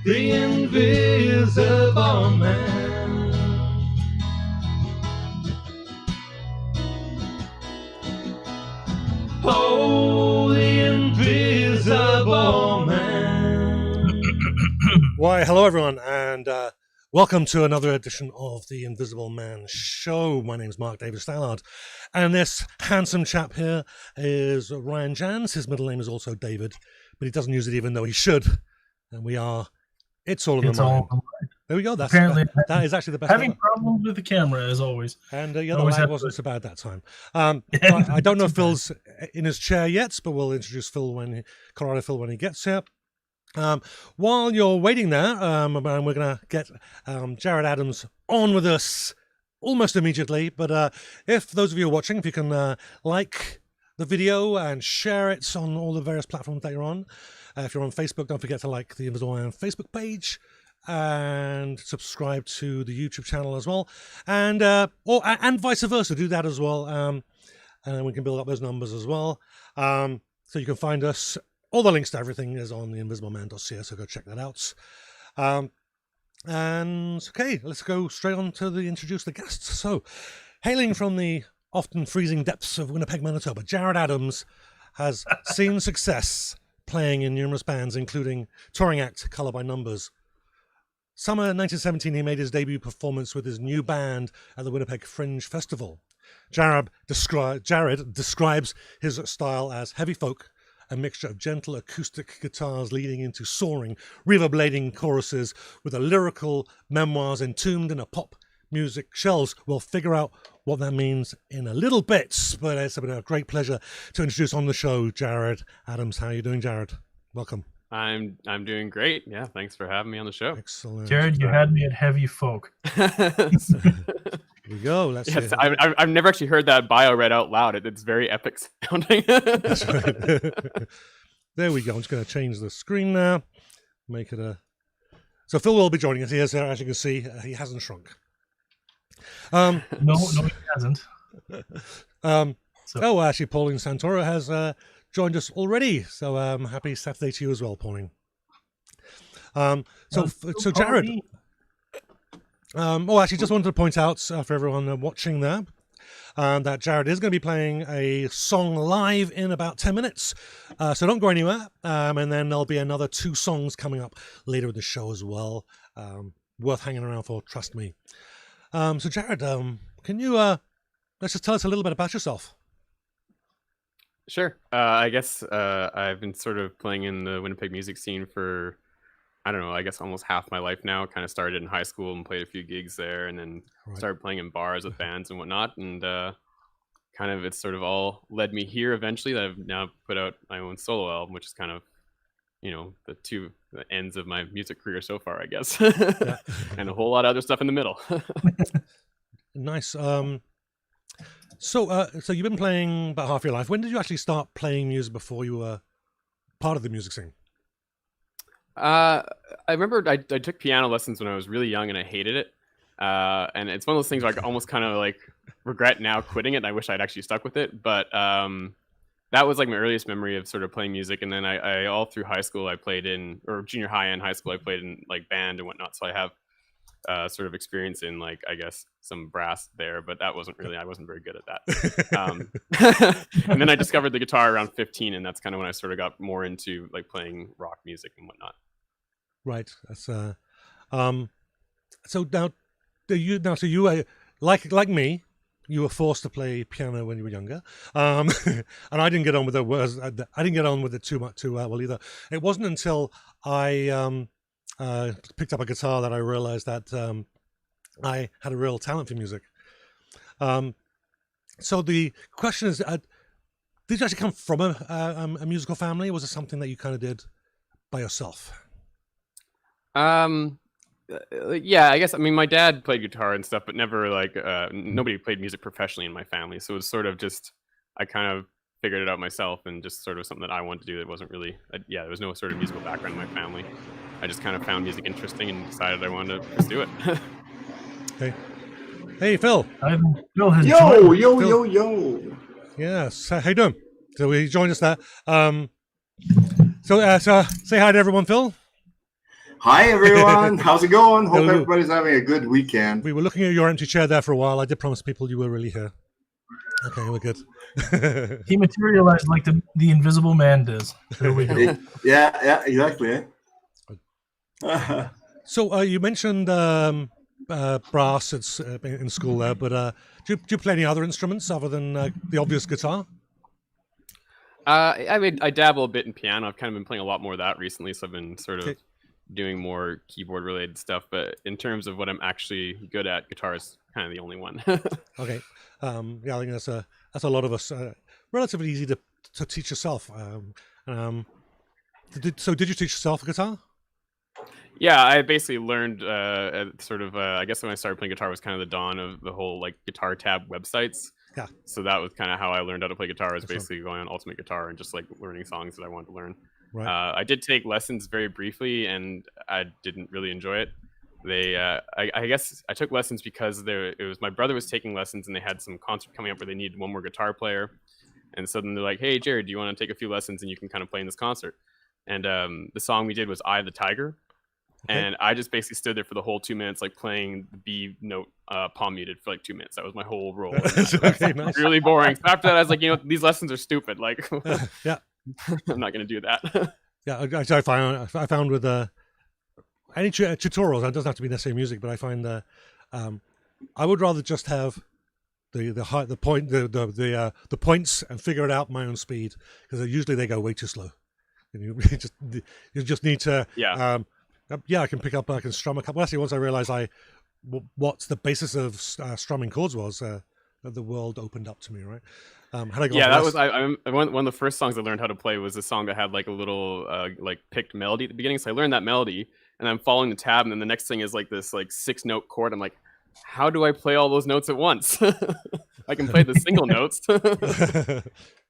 the invisible man. Oh, the invisible man. Why, hello everyone, and welcome to another edition of the Invisible Man Show. My name's Mark David Stallard, and this handsome chap here is Ryan Jans. His middle name is also David, but he doesn't use it even though he should. And we are It's All in the Mind. There we go. That is actually the best. Having problems with the camera as always. And the light wasn't so bad that time. I don't know if Phil's in his chair yet, but we'll introduce Colorado Phil when he gets here. While you're waiting there, we're going to get Jared Adams on with us almost immediately. But if those of you are watching, if you can like the video and share it on all the various platforms that you're on. If you're on Facebook, don't forget to like the Invisible Man Facebook page and subscribe to the YouTube channel as well. And vice versa, do that as well. And we can build up those numbers as well. So you can find us. All the links to everything is on the invisibleman.ca, so go check that out. And okay, let's go straight on to introduce the guests. So, hailing from the often freezing depths of Winnipeg, Manitoba, Jared Adams has seen success playing in numerous bands, including touring act Color by Numbers. Summer 1917, he made his debut performance with his new band at the Winnipeg Fringe Festival. Jared describes his style as heavy folk, a mixture of gentle acoustic guitars leading into soaring, reverb-laden choruses with a lyrical memoirs entombed in a pop music shells. We'll figure out what that means in a little bit, but it's been a great pleasure to introduce on the show Jared Adams. How are you doing, Jared? Welcome. I'm doing great. Yeah, thanks for having me on the show. Excellent. Jared, you had me at heavy folk. Here we go. Let's see. I've never actually heard that bio read out loud. It's very epic sounding. That's right. There we go. I'm just going to change the screen now. Make it a. So Phil will be joining us here. So as you can see, he hasn't shrunk. No, he hasn't. Actually, Pauline Santoro has joined us already. So happy Saturday to you as well, Pauline. So Jared. Actually, just wanted to point out for everyone watching there that Jared is going to be playing a song live in about 10 minutes. So don't go anywhere. And then there'll be another 2 songs coming up later in the show as well. Worth hanging around for, trust me. So Jared, can you let's just tell us a little bit about yourself? Sure. I guess I've been sort of playing in the Winnipeg music scene for, I don't know, I guess almost half my life now. Kind of started in high school and played a few gigs there, and then started playing in bars with bands and whatnot. And kind of it's sort of all led me here eventually that I've now put out my own solo album, which is kind of, the ends of my music career so far, I guess. And a whole lot of other stuff in the middle. Nice. So you've been playing about half your life. When did you actually start playing music before you were part of the music scene? I remember I took piano lessons when I was really young and I hated it. And it's one of those things where I almost kind of like regret now quitting it. And I wish I'd actually stuck with it. But that was like my earliest memory of sort of playing music. And then I all through high school, or junior high and high school, I played in like band and whatnot. So I have sort of experience in like, I guess, some brass there, but I wasn't very good at that. And then I discovered the guitar around 15, and that's kind of when I sort of got more into like playing rock music and whatnot. Right. That's so now you like me, you were forced to play piano when you were younger, and I didn't get on with it too well either. It wasn't until I picked up a guitar that I realized that I had a real talent for music. So the question is, did you actually come from a musical family? Or was it something that you kind of did by yourself? Yeah, I guess. I mean, my dad played guitar and stuff, but never like nobody played music professionally in my family. So it was sort of just I kind of figured it out myself, and just sort of something that I wanted to do. That wasn't really there was no sort of musical background in my family. I just kind of found music interesting and decided I wanted to pursue it. Hey, Phil. Phil has Yo. Yes. How you doing? So he joined us there. So say hi to everyone, Phil. Hi, everyone. How's it going? Hope Hello. everybody's having a good weekend. We were looking at your empty chair there for a while. I did promise people you were really here. Okay, we're good. He materialized like the Invisible Man does. There we go. Yeah, exactly. So you mentioned brass in school there, but do you play any other instruments other than the obvious guitar? I dabble a bit in piano. I've kind of been playing a lot more of that recently, so I've been sort of Okay. doing more keyboard related stuff. But in terms of what I'm actually good at, guitar is kind of the only one. Okay. Yeah, I think that's a lot of us. Relatively easy to teach yourself. So did you teach yourself guitar? Yeah, I basically learned I guess when I started playing guitar was kind of the dawn of the whole like guitar tab websites. Yeah. So that was kind of how I learned how to play guitar, was Excellent. basically going on Ultimate Guitar and just like learning songs that I wanted to learn. Right. I did take lessons very briefly and I didn't really enjoy it. I guess I took lessons because it was my brother was taking lessons and they had some concert coming up where they needed one more guitar player. And so then they're like, hey, Jared, do you want to take a few lessons and you can kind of play in this concert? And the song we did was Eye of the Tiger. Okay. And I just basically stood there for the whole 2 minutes, like playing the B note palm muted for like 2 minutes. That was my whole role. Okay, nice. Really boring. So after that, I was like, these lessons are stupid. Like, Yeah. I'm not going to do that. Yeah, I found with any tutorials, it doesn't have to be necessarily music, but I find I would rather just have the points and figure it out at my own speed, because usually they go way too slow. And you just need to I can pick up, I can strum a couple. Actually, once I realized what the basis of strumming chords was, the world opened up to me, right? Had I gone Yeah, that less- was one of the first songs I learned how to play was a song that had like a little like picked melody at the beginning. So I learned that melody and I'm following the tab, and then the next thing is like this like 6-note chord. I'm like, how do I play all those notes at once? I can play the single notes.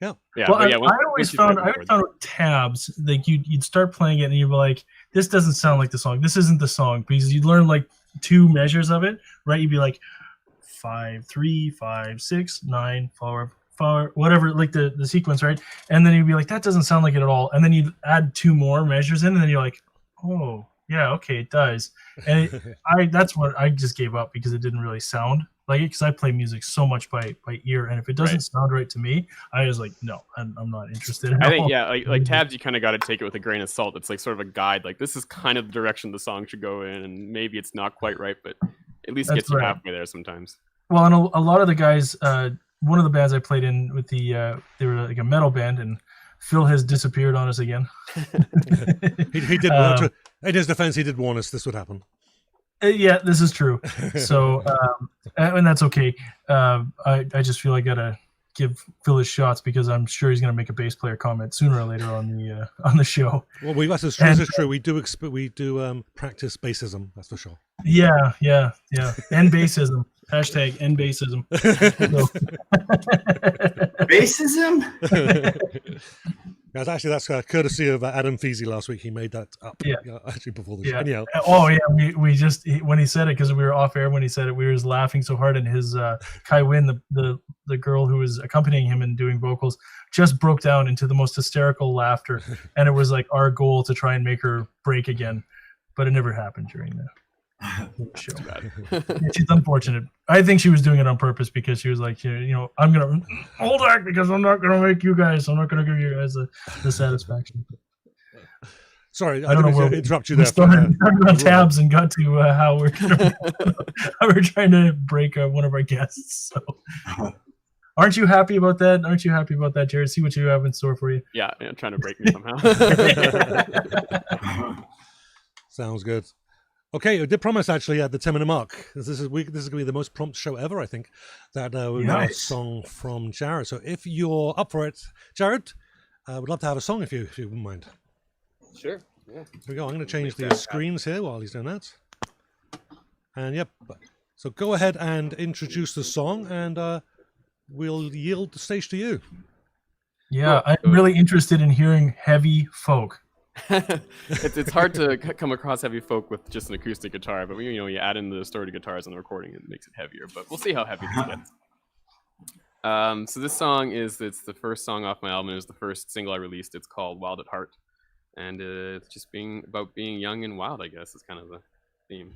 Yeah. Yeah, Well, but yeah, I always found with tabs, like you'd start playing it and you'd be like, this doesn't sound like the song. This isn't the song, because you'd learn like 2 measures of it, right? You'd be like 5 3 5 6 9 4 4, whatever, like the sequence, right? And then you'd be like, that doesn't sound like it at all. And then you'd add 2 more measures in, and then you're like, oh yeah, okay, it does. And that's what I just gave up, because it didn't really sound like it, because I play music so much by ear, and if it doesn't sound right to me, I was like, no, I'm not interested at I think all. like tabs, you kind of got to take it with a grain of salt. It's like sort of a guide. Like, this is kind of the direction the song should go in, and maybe it's not quite right, but at least That's gets you right. halfway there sometimes. Well, and a lot of the guys, one of the bands I played in with they were like a metal band, and Phil has disappeared on us again. he did warn to, in his defense, he did warn us this would happen. Yeah, this is true. So, and that's okay. I just feel I gotta give Phil his shots, because I'm sure he's gonna make a bass player comment sooner or later on the show. Well, this is true. We do practice bassism, that's for sure. Yeah. End bassism. Hashtag end bassism. Racism? That's courtesy of Adam Feasy last week. He made that up. Yeah. Actually before the show. Yeah. Anyhow. Oh yeah. We just when he said it, because we were off air when he said it, we were just laughing so hard, and his Kai Wynn, the girl who was accompanying him and doing vocals, just broke down into the most hysterical laughter, and it was like our goal to try and make her break again, but it never happened during the show. She's unfortunate. I think she was doing it on purpose, because she was like, I'm gonna hold back, because I'm not gonna give you guys the satisfaction. Sorry, I don't know where interrupt you we there. started talking about tabs and got to how we're trying to break one of our guests. So, aren't you happy about that? Aren't you happy about that, Jared? See what you have in store for you. Yeah, trying to break me somehow. Sounds good. Okay, I did promise actually at the 10-minute mark. This is going to be the most prompt show ever, I think. That we got a song from Jared. So if you're up for it, Jared, I would love to have a song if you wouldn't mind. Sure. Yeah. Here we go. I'm going to change the screens here while he's doing that. And yep. So go ahead and introduce the song, and we'll yield the stage to you. Yeah, I'm really interested in hearing heavy folk. It's hard to come across heavy folk with just an acoustic guitar, but you add in the distorted guitars on the recording, it makes it heavier. But we'll see how heavy this gets. So this song it's the first song off my album. It was the first single I released. It's called Wild at Heart, and it's just being young and wild, I guess, is kind of the theme.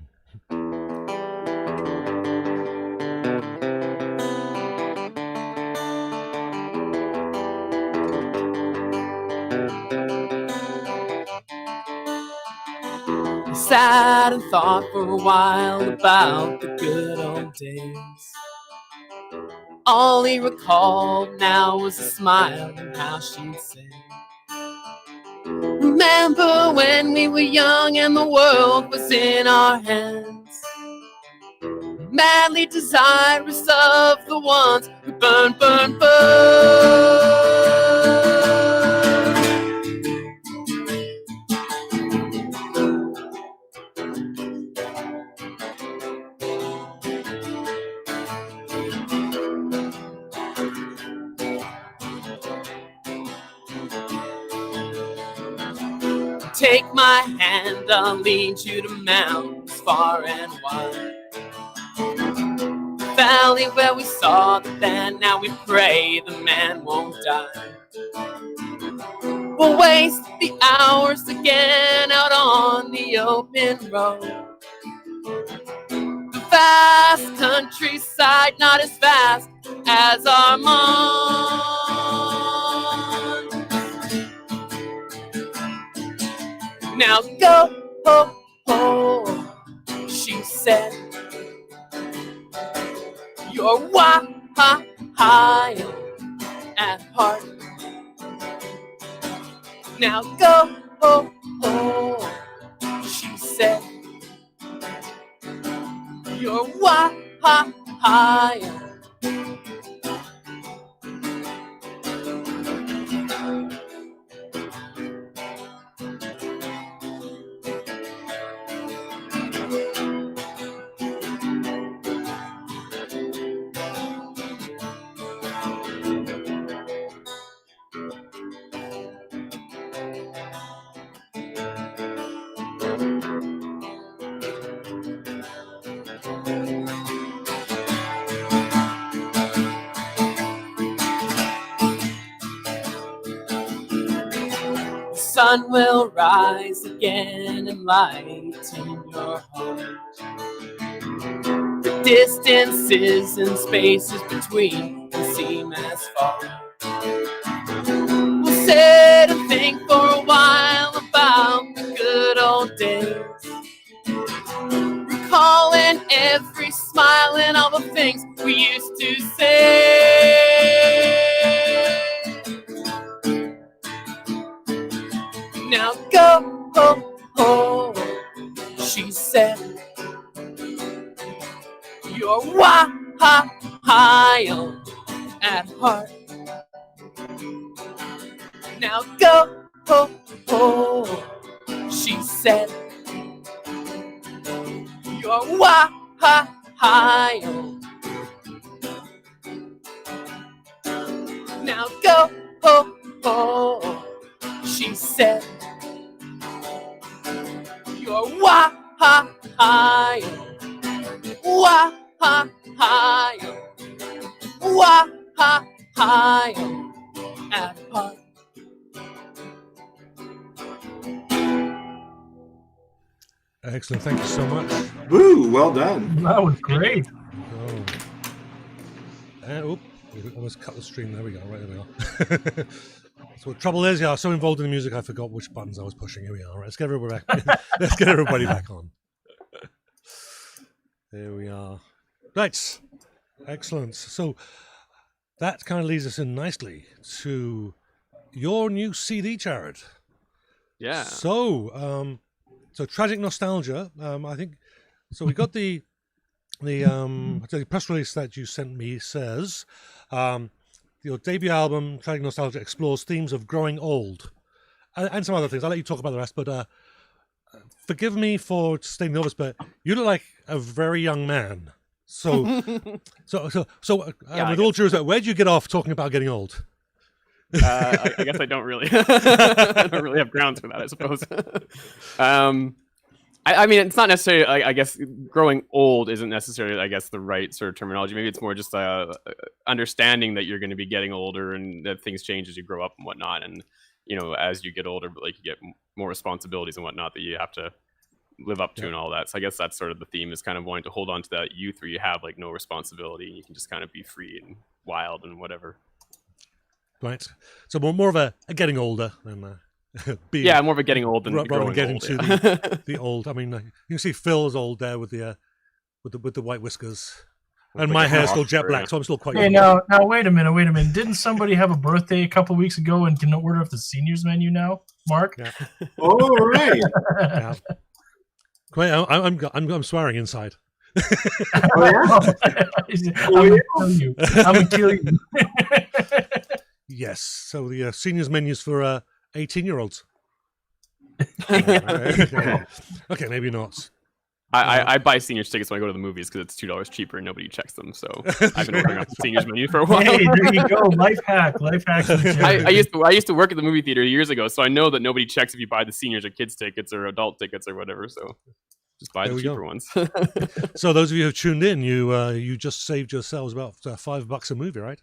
I sat and thought for a while about the good old days. All he recalled now was a smile and how she'd say, remember when we were young and the world was in our hands, madly desirous of the ones who burn, burn, burn. Take my hand, I'll lead you to mountains far and wide. The valley where we saw the band, now we pray the man won't die. We'll waste the hours again out on the open road. The vast countryside, not as vast as our mind. Now go, ho, ho, she said. You're wild at heart. Now go, ho, ho, she said. You're wild. The sun will rise again and lighten your heart. The distances and spaces between can seem as far. We'll sit and think for a while about the good old days, recalling every smile and all the things we used to say. Now go, ho, ho, she said. You're wild at heart. Now go, ho, ho, she said. You're wild. Now go, ho, ho, she said. You're wild. At heart. Excellent. Thank you so much. Woo, well done. That was great. Oh. And, we almost cut the stream. There we go. Right, there we are. So the trouble is, I was so involved in the music, I forgot which buttons I was pushing. Here we are. Right, let's get everybody back. Let's get everybody back on. There we are. Right. Excellent. So that kind of leads us in nicely to your new CD, Jared. Yeah. So, Tragic Nostalgia. I think so. We got the press release that you sent me says your debut album, Tragic Nostalgia, explores themes of growing old and some other things. I'll let you talk about the rest, but forgive me for stating the obvious, but you look like a very young man. So, with all due respect, where did you get off talking about getting old? I guess I don't really, I don't really have grounds for that, I suppose. I mean, it's not necessarily. I guess growing old isn't necessarily, I guess, the right sort of terminology. Maybe it's more just understanding that you're going to be getting older and that things change as you grow up and whatnot. And as you get older, but like you get more responsibilities and whatnot that you have to live up to and all that. So I guess that's sort of the theme, is kind of wanting to hold on to that youth where you have like no responsibility and you can just kind of be free and wild and whatever. Right. So more of a getting older than being. Yeah, more of a getting old than rather than growing getting old. to Yeah. the old. I mean, you can see Phil's old there with the white whiskers, and Like my a hair's still rocker, jet black, yeah. so I'm still quite Hey, young. now wait a minute. Didn't somebody have a birthday a couple weeks ago and can order off the seniors menu now, Mark? Yeah. All right. Yeah. Wait, I'm swearing inside. Oh, yeah? I'm gonna kill you. Yes. So the seniors menus for 18-year-olds. Okay, maybe not. I buy seniors tickets when I go to the movies because it's $2 cheaper and nobody checks them. So I've been ordering off the seniors menu for a while. Hey, there you go. Life hack. I used to work at the movie theater years ago, so I know that nobody checks if you buy the seniors or kids tickets or adult tickets or whatever. So just buy There the we go. cheaper ones. So those of you who tuned in, you just saved yourselves about $5 a movie, right?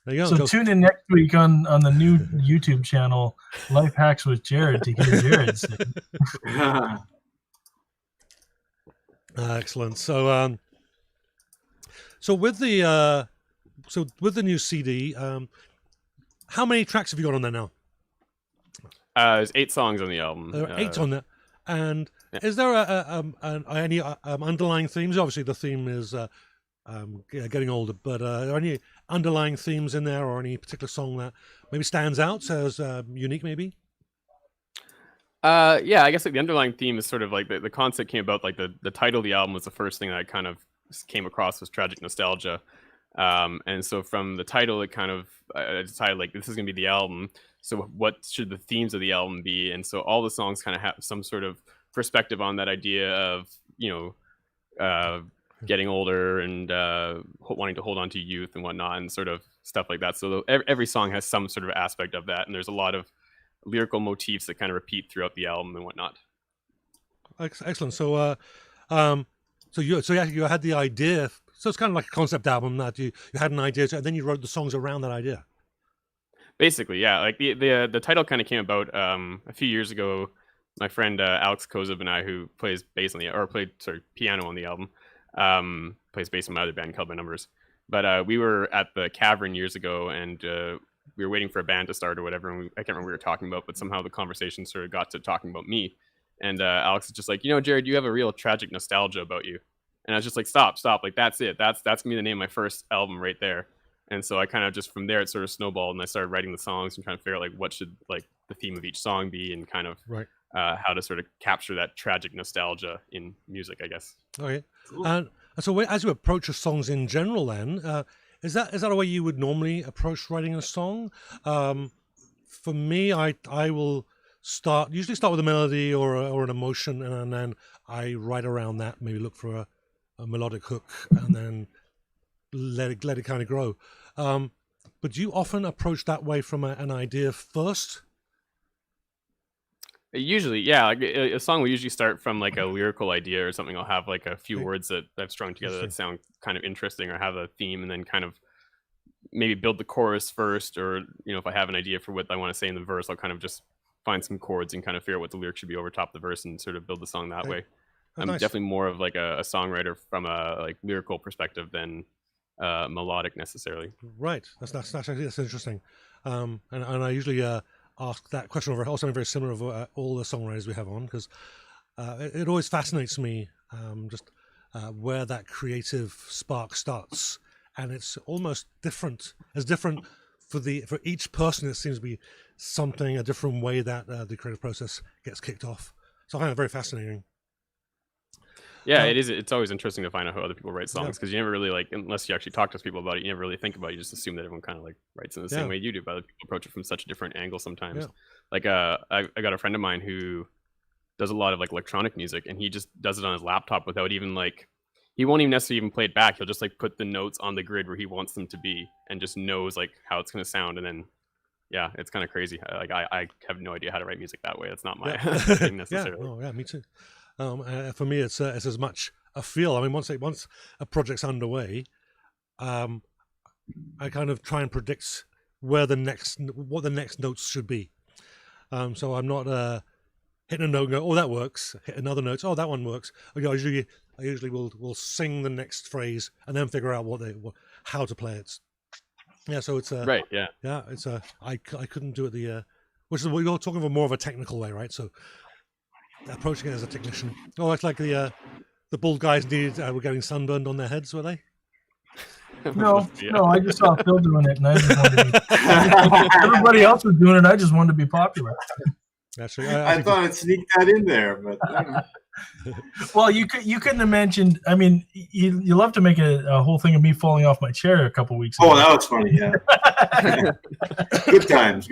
There you go. So tune in next week on the new YouTube channel, Life Hacks with Jared, to hear Jared say. Excellent. So with the new CD, how many tracks have you got on there now? There's 8 songs on the album. There are 8 on there, and yeah. is there any underlying themes? Obviously, the theme is getting older, but are there any underlying themes in there, or any particular song that maybe stands out as unique, maybe? Yeah, I guess like the underlying theme is sort of like the concept came about, like the title of the album was the first thing that I kind of came across, was tragic nostalgia. And so from the title, it kind of, I decided like this is going to be the album. So what should the themes of the album be? And so all the songs kind of have some sort of perspective on that idea of, getting older and wanting to hold on to youth and whatnot and sort of stuff like that. So every song has some sort of aspect of that. And there's a lot of lyrical motifs that kind of repeat throughout the album and whatnot. Excellent. So, you had the idea. So it's kind of like a concept album that you had an idea, and then you wrote the songs around that idea. Basically, yeah. Like the title kind of came about a few years ago. My friend Alex Kozub and I, who plays bass on played piano on the album, plays bass in my other band called My Numbers. But we were at the Cavern years ago, and we were waiting for a band to start or whatever, and I can't remember what we were talking about, but somehow the conversation sort of got to talking about me. And Alex is just like, Jared, you have a real tragic nostalgia about you. And I was just like, stop, like that's it. That's gonna be the name of my first album right there. And so I kind of just from there it sort of snowballed, and I started writing the songs and trying to figure out like what should like the theme of each song be, and kind of how to sort of capture that tragic nostalgia in music, I guess. Okay. And so as you approach your songs in general, then is that a way you would normally approach writing a song? For me, I will usually start with a melody or an emotion, and then I write around that. Maybe look for a melodic hook, and then let it kind of grow. But do you often approach that way from an idea first? Usually, yeah. Like a song will usually start from like a lyrical idea or something. I'll have like a few words that I've strung together that sound kind of interesting, or have a theme, and then kind of maybe build the chorus first, or if I have an idea for what I want to say in the verse, I'll kind of just find some chords and kind of figure out what the lyrics should be over top the verse, and sort of build the song that way. I'm definitely more of like a songwriter from a like lyrical perspective than melodic necessarily. Right. That's interesting. And I usually ask that question over something very similar of all the songwriters we have on, because it always fascinates me just where that creative spark starts, and it's almost different for each person. It seems to be a different way that the creative process gets kicked off. So I find it very fascinating. Yeah, it is. It's always interesting to find out how other people write songs, because you never really unless you actually talk to people about it, you never really think about it. You just assume that everyone kind of like writes in the same way you do, but other people approach it from such a different angle sometimes. Like I got a friend of mine who does a lot of like electronic music, and he just does it on his laptop without even he won't even necessarily even play it back. He'll just like put the notes on the grid where he wants them to be, and just knows like how it's going to sound. And then it's kind of crazy. I have no idea how to write music that way. That's not my thing necessarily. Me too. For me, it's as much a feel. I mean, once a project's underway, I kind of try and predict what the next notes should be. So I'm not hitting a note and go, oh, that works. Hit another note, oh, that one works. I usually will sing the next phrase and then figure out how to play it. Yeah, so it's Right. Yeah. yeah, it's I couldn't do it which is what you're talking about, more of a technical way, right? So approaching it as a technician. Oh, it's like the bald guys were getting sunburned on their heads, were they? No, I just saw Phil doing it, and I just wanted to everybody else was doing it. I just wanted to be popular. Actually, I thought I'd sneak that in there, but Well, you couldn't have mentioned. I mean, you love to make a whole thing of me falling off my chair a couple weeks ago. oh, that was funny. Yeah, good times.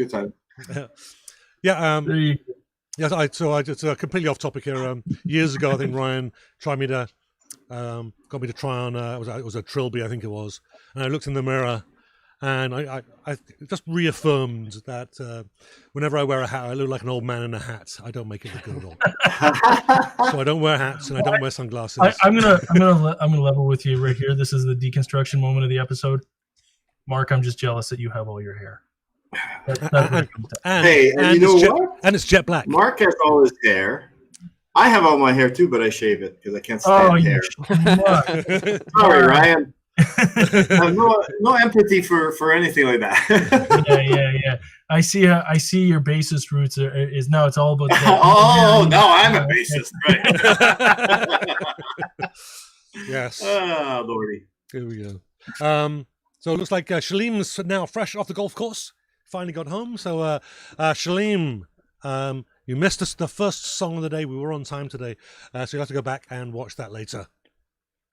Yeah. There you go. Yeah, I just completely off topic here. Years ago, I think Ryan got me to try on. It was a trilby, I think it was, and I looked in the mirror, and I just reaffirmed that whenever I wear a hat, I look like an old man in a hat. I don't make it look good at all. So I don't wear hats and I don't wear sunglasses. I'm gonna level with you right here. This is the deconstruction moment of the episode. Mark, I'm just jealous that you have all your hair. And you know what? And it's jet black. Mark has all his hair. I have all my hair too, but I shave it because I can't stand hair. Sorry, Ryan. I have no empathy for anything like that. Yeah. I see your bassist roots is now it's all about. Now I'm a bassist, right? Yes. Oh, Lordy. Here we go. So it looks like Shalim's now fresh off the golf course. Finally got home. So Shalim, you missed the first song of the day. We were on time today, so you'll have to go back and watch that later.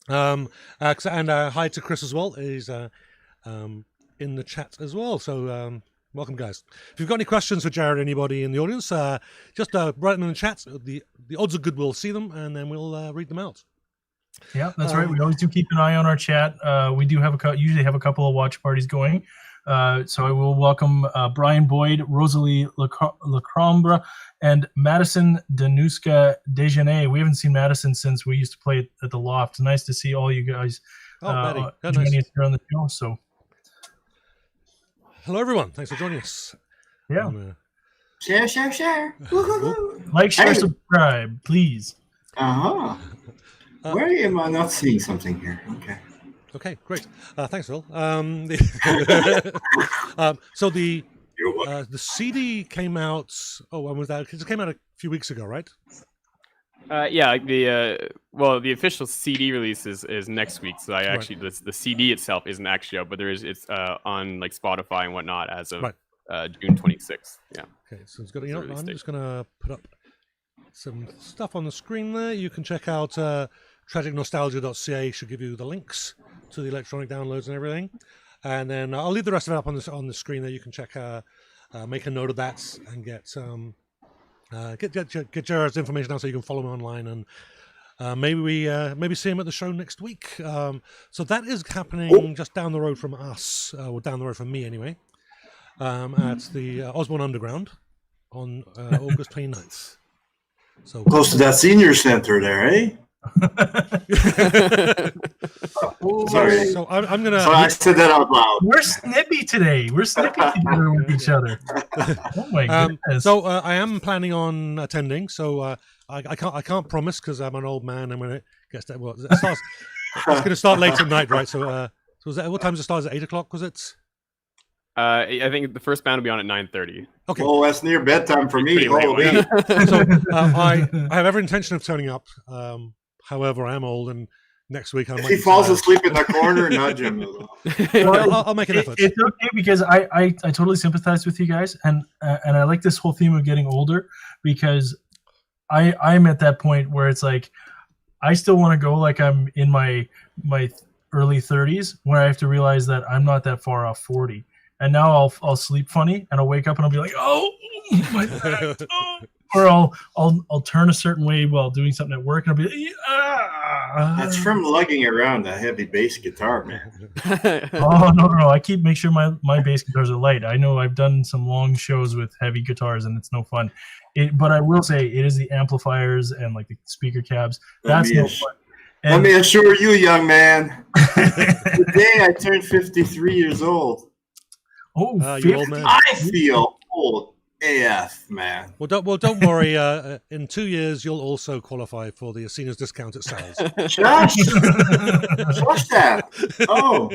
And hi to Chris as well. He's in the chat as well. So welcome, guys. If you've got any questions for Jared, anybody in the audience, just write them in the chat. The odds are good we'll see them, and then we'll read them out. Yeah, that's right. We always do keep an eye on our chat. We do usually have a couple of watch parties going. So I will welcome Brian Boyd, Rosalie Lacrombra, and Madison Danuska Dejanay. We haven't seen Madison since we used to play at the Loft. Nice to see all you guys joining us here on the show. So, hello everyone. Thanks for joining us. Yeah. Share. Like, share, subscribe, please. Where am I not seeing something here? Okay, great. Thanks, Phil. So the CD came out. Oh, when was that? It came out a few weeks ago, right? Yeah, like the official CD release is next week. So the CD itself isn't actually out, but it's on like Spotify and whatnot as of June 26th. Yeah. Okay, so it's got. I'm just gonna put up some stuff on the screen there. You can check out tragicnostalgia.ca. Should give you the links to the electronic downloads and everything, and then I'll leave the rest of it up on the screen there. You can check, make a note of that, and get Jared's information down so you can follow him online, and maybe see him at the show next week. So that is happening just down the road from us, or down the road from me anyway, at the Osborne Underground on August 29th. So close to that senior center there, eh? Sorry. So I'm gonna. So I said that out loud. We're snippy today. We're snippy together with each other. Oh my goodness. So I am planning on attending. So I can't promise because I'm an old man. And when it gets to, well, it starts. It's going to start late at night, right? So was that, what time does it start? At 8 o'clock? Was it? I think the first band will be on at 9:30. Okay. Oh, that's near bedtime for me. Holy. So I have every intention of turning up. However, I am old, and next week I might. If he falls asleep in the corner, nudge him. Well, I'll make an effort. It's okay because I totally sympathize with you guys, and I like this whole theme of getting older because I'm at that point where it's like I still want to go like I'm in my early 30s, where I have to realize that I'm not that far off 40. And now I'll sleep funny, and I'll wake up and I'll be like, oh, my back, oh. Or I'll turn a certain way while doing something at work, and I'll be like, That's from lugging around a heavy bass guitar, man. Oh no! I make sure my bass guitars are light. I know I've done some long shows with heavy guitars, and it's no fun. But I will say it is the amplifiers and like the speaker cabs. That's no fun. Let me assure you, young man. Today I turned 53 years old. Oh, you old man. I feel old. AF, man. Well, don't worry. In 2 years, you'll also qualify for the seniors discount at Sal's. Josh, Josh, that. Oh,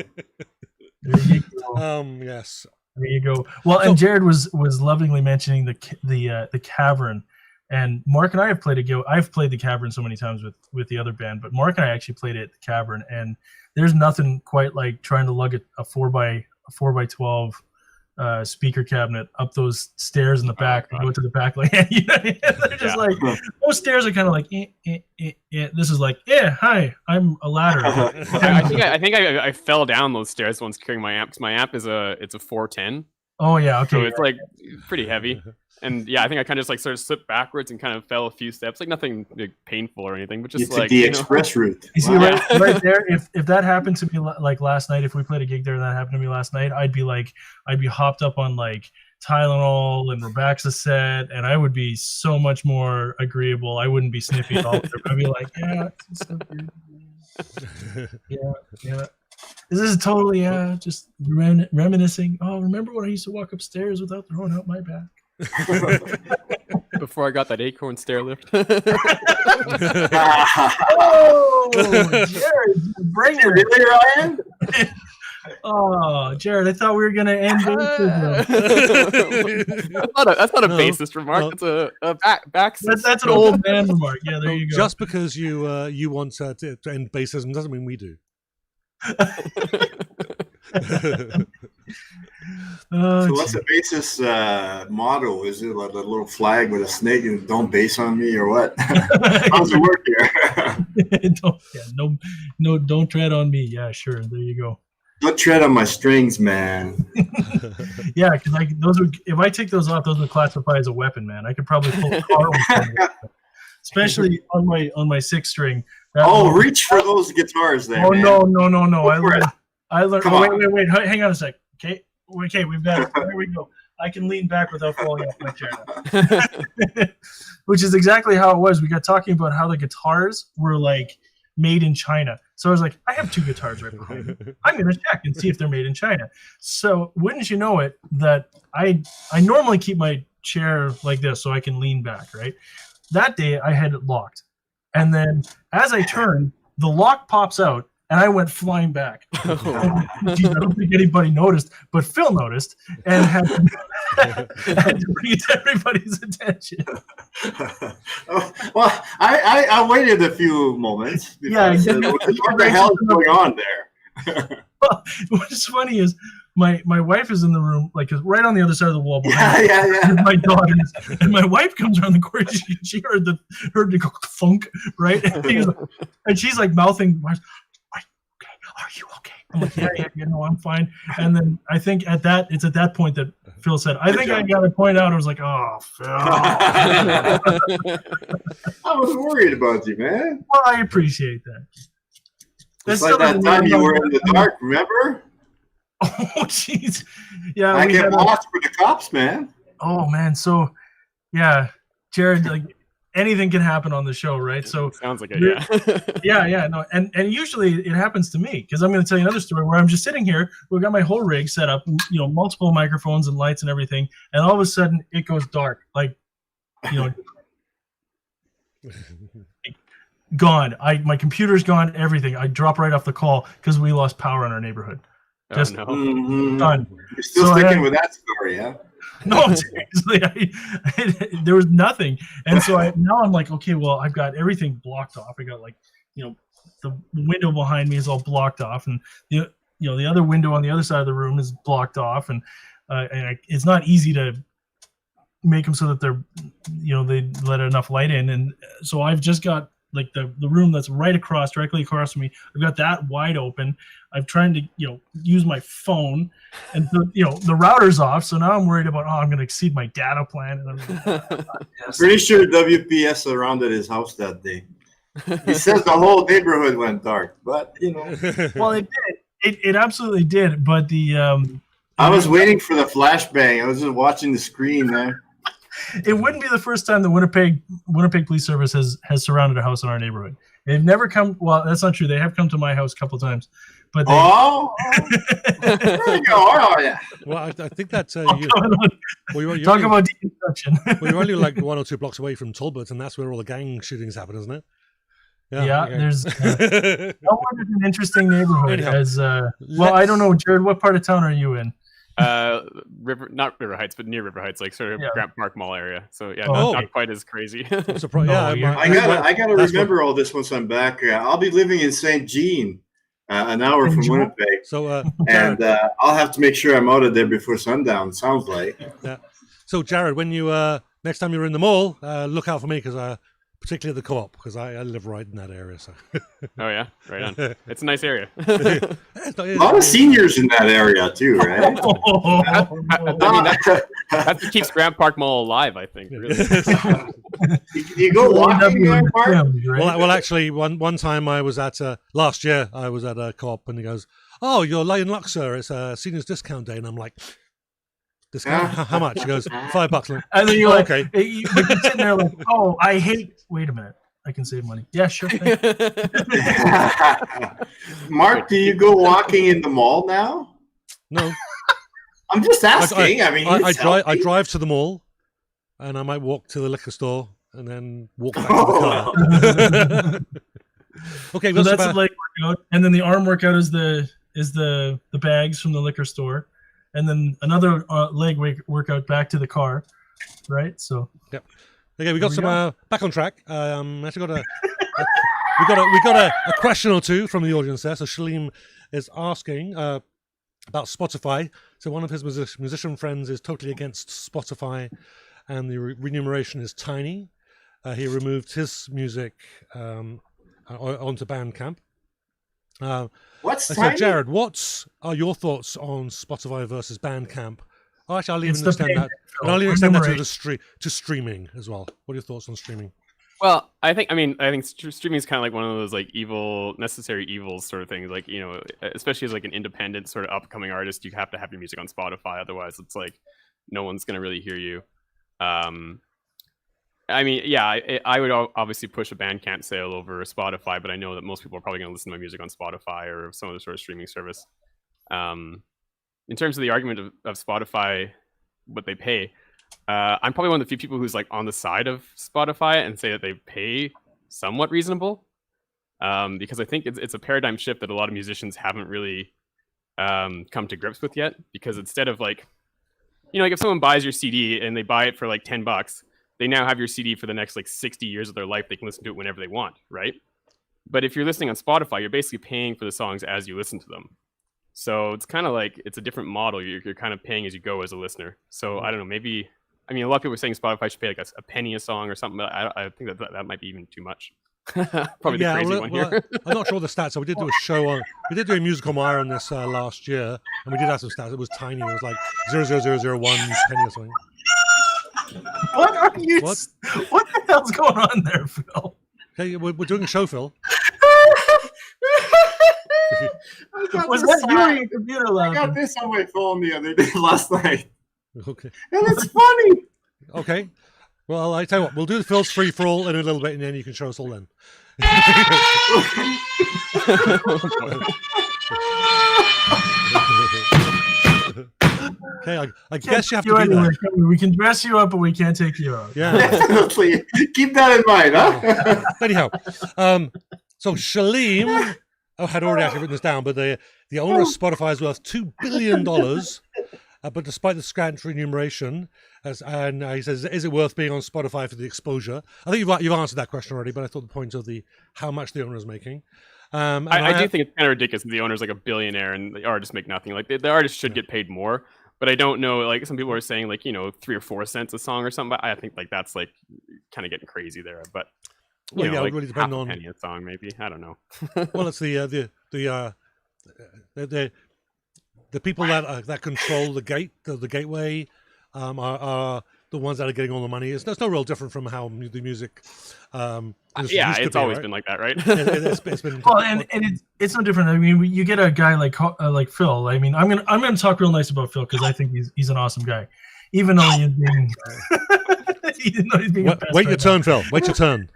There you go. Yes. There you go. Well, and Jared was lovingly mentioning the cavern, and Mark and I have played I've played the cavern so many times with the other band, but Mark and I actually played it at the cavern, and there's nothing quite like trying to lug a 4x12 speaker cabinet up those stairs in the back and go to the back. Like, they're just like, those stairs are kind of like, this is like, hi, I'm a ladder. I think I fell down those stairs once carrying my amp, because my amp is it's a 410. Oh yeah, okay. So it's like pretty heavy. And yeah, I think I kind of just like sort of slipped backwards and kind of fell a few steps, like nothing like, painful or anything, but just it's like the express route. You see, right there, if that happened to me like last night, if we played a gig there and that happened to me last night, I'd be hopped up on like Tylenol and Robaxacet, and I would be so much more agreeable. I wouldn't be sniffy at all. I'd be like, it's so good. Yeah. This is totally just reminiscing. Oh, remember when I used to walk upstairs without throwing out my back? Before I got that acorn stair lift. Oh, Jared, bring it. Really, Ryan? Oh, Jared, I thought we were gonna end That's not a bassist remark. It's a back. That's an old man remark. Yeah, there you go. Just because you want to end bassism doesn't mean we do. So what's the bassist motto? Is it like a little flag with a snake and don't bass on me, or what? How's it work here? Don't tread on me. Yeah, sure. There you go. Don't tread on my strings, man. Yeah, because if I take those off, those would classify as a weapon, man. I could probably pull a car with them. Especially on my 6-string. Reach for those guitars there. Oh, man. No. I learned. Come Oh, wait. Hang on a sec. Okay, we've got it. There we go. I can lean back without falling off my chair. Which is exactly how it was. We got talking about how the guitars were like made in China. So I was like, I have 2 guitars right behind me. I'm going to check and see if they're made in China. So wouldn't you know it that I normally keep my chair like this so I can lean back, right? That day I had it locked. And then as I turned, the lock pops out and I went flying back. Geez, I don't think anybody noticed, but Phil noticed and had to bring it to everybody's attention. Well, I waited a few moments. Yeah, what the hell is going on there? Well, what's funny is my wife is in the room, like right on the other side of the wall behind Yeah. my daughters, and my wife comes around the corner. She heard the go thunk, right? And she's like mouthing, are you okay? I'm like, yeah, no, I'm fine. And then I think it's at that point that Phil said, I think I got to point out. I was like, oh, Phil. I was worried about you, man. Well, I appreciate that. It's like that time you were in the dark, remember? Oh, jeez. Yeah. I get lost for the cops, man. Oh, man. So, yeah, Jared, like, anything can happen on the show, right? So sounds like it, yeah. yeah, no, and usually it happens to me because I'm going to tell you another story where I'm just sitting here. We've got my whole rig set up, multiple microphones and lights and everything, and all of a sudden it goes dark, like, gone. My computer's gone. Everything. I drop right off the call because we lost power in our neighborhood. Just done. You're still sticking with that story, huh? No, seriously, there was nothing, and so now I'm like, okay, well, I've got everything blocked off. I got the window behind me is all blocked off, and the other window on the other side of the room is blocked off, and it's not easy to make them so that they're they let enough light in, and so I've just got like the room that's directly across from me. I've got that wide open. I'm trying to, use my phone, and the router's off. So now I'm worried about, I'm going to exceed my data plan. And Pretty sure WPS surrounded his house that day. He says the whole neighborhood went dark, but Well, it did. It absolutely did. But I was waiting for the flashbang. I was just watching the screen there. It wouldn't be the first time the Winnipeg Police Service has surrounded a house in our neighborhood. They've never come. Well, that's not true. They have come to my house a couple times, but they, There you go. Oh, yeah. Well, I think that talk you're about deconstruction. well, you're only like 1 or 2 blocks away from Talbot, and that's where all the gang shootings happen, isn't it? Yeah, okay. there's Elmwood is an interesting neighborhood. Anyhow, As well, I don't know, Jared. What part of town are you in? Not River Heights, but near River Heights, like sort of Grant Park Mall area. So yeah, Oh. not quite as crazy. I gotta remember all this once I'm back. I'll be living in St. Jean, an hour from Winnipeg, So, and I'll have to make sure I'm out of there before sundown. Sounds like. yeah. So, Jared, when you next time you're in the mall, look out for me because particularly at the Co-op because I live right in that area. So. Oh yeah, right on. It's a nice area. A lot of seniors in that area too, right? I mean, that's what keeps Grant Park Mall alive, I think. Really. You go walking there, Mark? Well, actually, one time I was at last year I was at a Co-op and he goes, "Oh, you're late in luck, sir. It's a seniors discount day," and I'm like. Discount? How much? He goes, $5. And then you're like, okay. You're sitting there like, oh, I hate. Wait a minute, I can save money. Yeah, sure. Mark, do you go walking in the mall now? No. I'm just asking. I drive to the mall, and I might walk to the liquor store, and then walk back to the car. Okay, so that's a leg workout, and then the arm workout is the bags from the liquor store. And then another leg workout back to the car, right? So, yep. Okay, we got some back on track. Actually we got a question or two from the audience there. So Shalim is asking about Spotify. So one of his musician friends is totally against Spotify, and the remuneration is tiny. He removed his music onto Bandcamp. What's so tiny? Jared, what are your thoughts on Spotify versus Bandcamp? Oh, actually, I'll even extend that. And I'll even extend that to streaming as well. What are your thoughts on streaming? Well, I think streaming is kind of like one of those like necessary evils sort of things. Like, you know, especially as like an independent sort of upcoming artist, you have to have your music on Spotify. Otherwise, it's like no one's going to really hear you. I mean, yeah, I would obviously push a Bandcamp sale over Spotify, but I know that most people are probably going to listen to my music on Spotify or some other sort of streaming service. In terms of the argument of Spotify, what they pay, I'm probably one of the few people who's like on the side of Spotify and say that they pay somewhat reasonable, because I think it's a paradigm shift that a lot of musicians haven't really come to grips with yet. Because instead of like, you know, like if someone buys your CD and they buy it for like $10, they now have your CD for the next like 60 years of their life. They can listen to it whenever they want, right? But if you're listening on Spotify, you're basically paying for the songs as you listen to them. So it's kind of like, it's a different model. You're kind of paying as you go as a listener. So I don't know, maybe, I mean, a lot of people are saying Spotify should pay like a penny a song or something, but I think that might be even too much. Probably the crazy one here. I'm not sure the stats. So we did do a show on, we did do a musical mire on this last year, and we did have some stats. It was tiny. It was like 0.0001 penny or something. What are you? What the hell's going on there, Phil? Okay, we're doing a show, Phil. Was that you or your computer loud? I got this on my phone the other day last night. Okay. And it's funny. Okay. Well, I tell you what, we'll do the Phil's free for all in a little bit, and then you can show us all then. Okay, I guess you have to do that. We can dress you up, but we can't take you out. Yeah, definitely. Keep that in mind, huh? Anyhow, so Shalim had already actually written this down, but the owner of Spotify is worth $2 billion. But despite the scant remuneration, and he says, is it worth being on Spotify for the exposure? I think you've answered that question already, but I thought the point of how much the owner is making. I do think it's kind of ridiculous that the owner's like a billionaire and the artists make nothing. Like the artists should get paid more, but I don't know. Like some people are saying, like 3 or 4 cents a song or something. But I think like that's like kind of getting crazy there. But well, it really depends on penny a song, maybe. I don't know. Well, it's the people that control the gateway are the ones that are getting all the money. It's no real different from how the music. It's always been like that, right? It's been well, and it's no different. I mean, you get a guy like Phil. I mean, I'm gonna talk real nice about Phil because I think he's an awesome guy, even though he's being. Wait your turn, Phil. Wait your turn.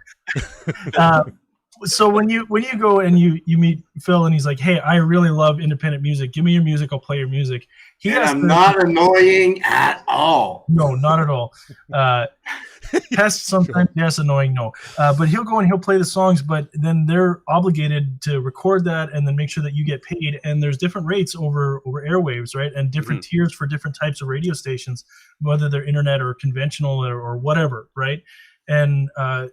So when you go and you meet Phil and he's like, "Hey, I really love independent music. Give me your music. I'll play your music." I'm not annoying at all. No, not at all. Pest sometimes, yes. Annoying, no. But he'll go and he'll play the songs, but then they're obligated to record that and then make sure that you get paid. And there's different rates over airwaves, right? And different tiers for different types of radio stations, whether they're internet or conventional or whatever, right? And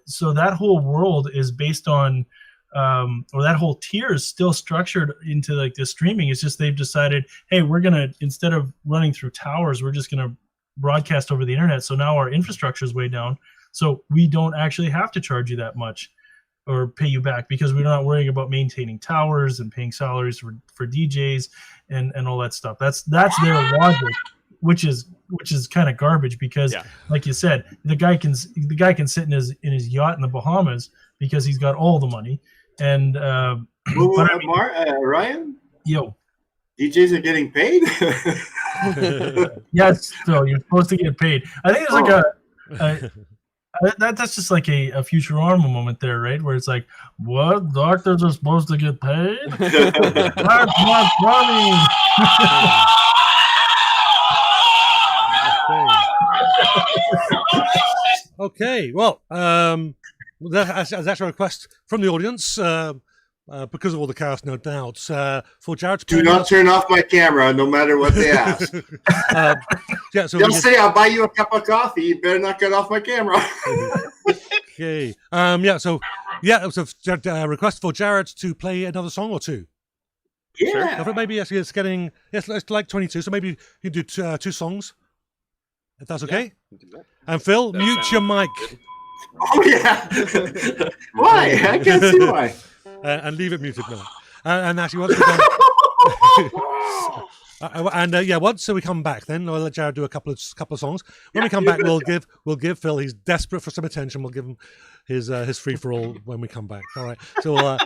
so that whole world is based on, or that whole tier is still structured into like the streaming. It's just they've decided, hey, we're gonna, instead of running through towers, we're just gonna broadcast over the internet. So now our infrastructure is way down. So we don't actually have to charge you that much or pay you back because we're not worrying about maintaining towers and paying salaries for DJs and all that stuff. That's their logic, which is kind of garbage because, like you said, the guy can sit in his yacht in the Bahamas because he's got all the money. And Ryan, yo, DJs are getting paid. Yes, Phil, you're supposed to get paid. I think there's like that's just like a Futurama moment there, right? Where it's like, what, doctors are supposed to get paid? That's not funny. Okay, well, that's a request from the audience, because of all the chaos, no doubt, for Jared to do not turn off my camera, no matter what they ask. So they'll say, "I'll buy you a cup of coffee. You better not get off my camera." Okay. So request for Jared to play another song or two. Yeah. Sure. Maybe it's getting it's like 22, so maybe you do two songs. If that's okay. Yeah, and Phil, mute your mic. Oh yeah. Why? I can't see why. And leave it muted now. And actually, once we're done, once we come back, then I'll let Jared do a couple of songs. When we come back, we'll give Phil. He's desperate for some attention. We'll give him his free for all when we come back. All right. So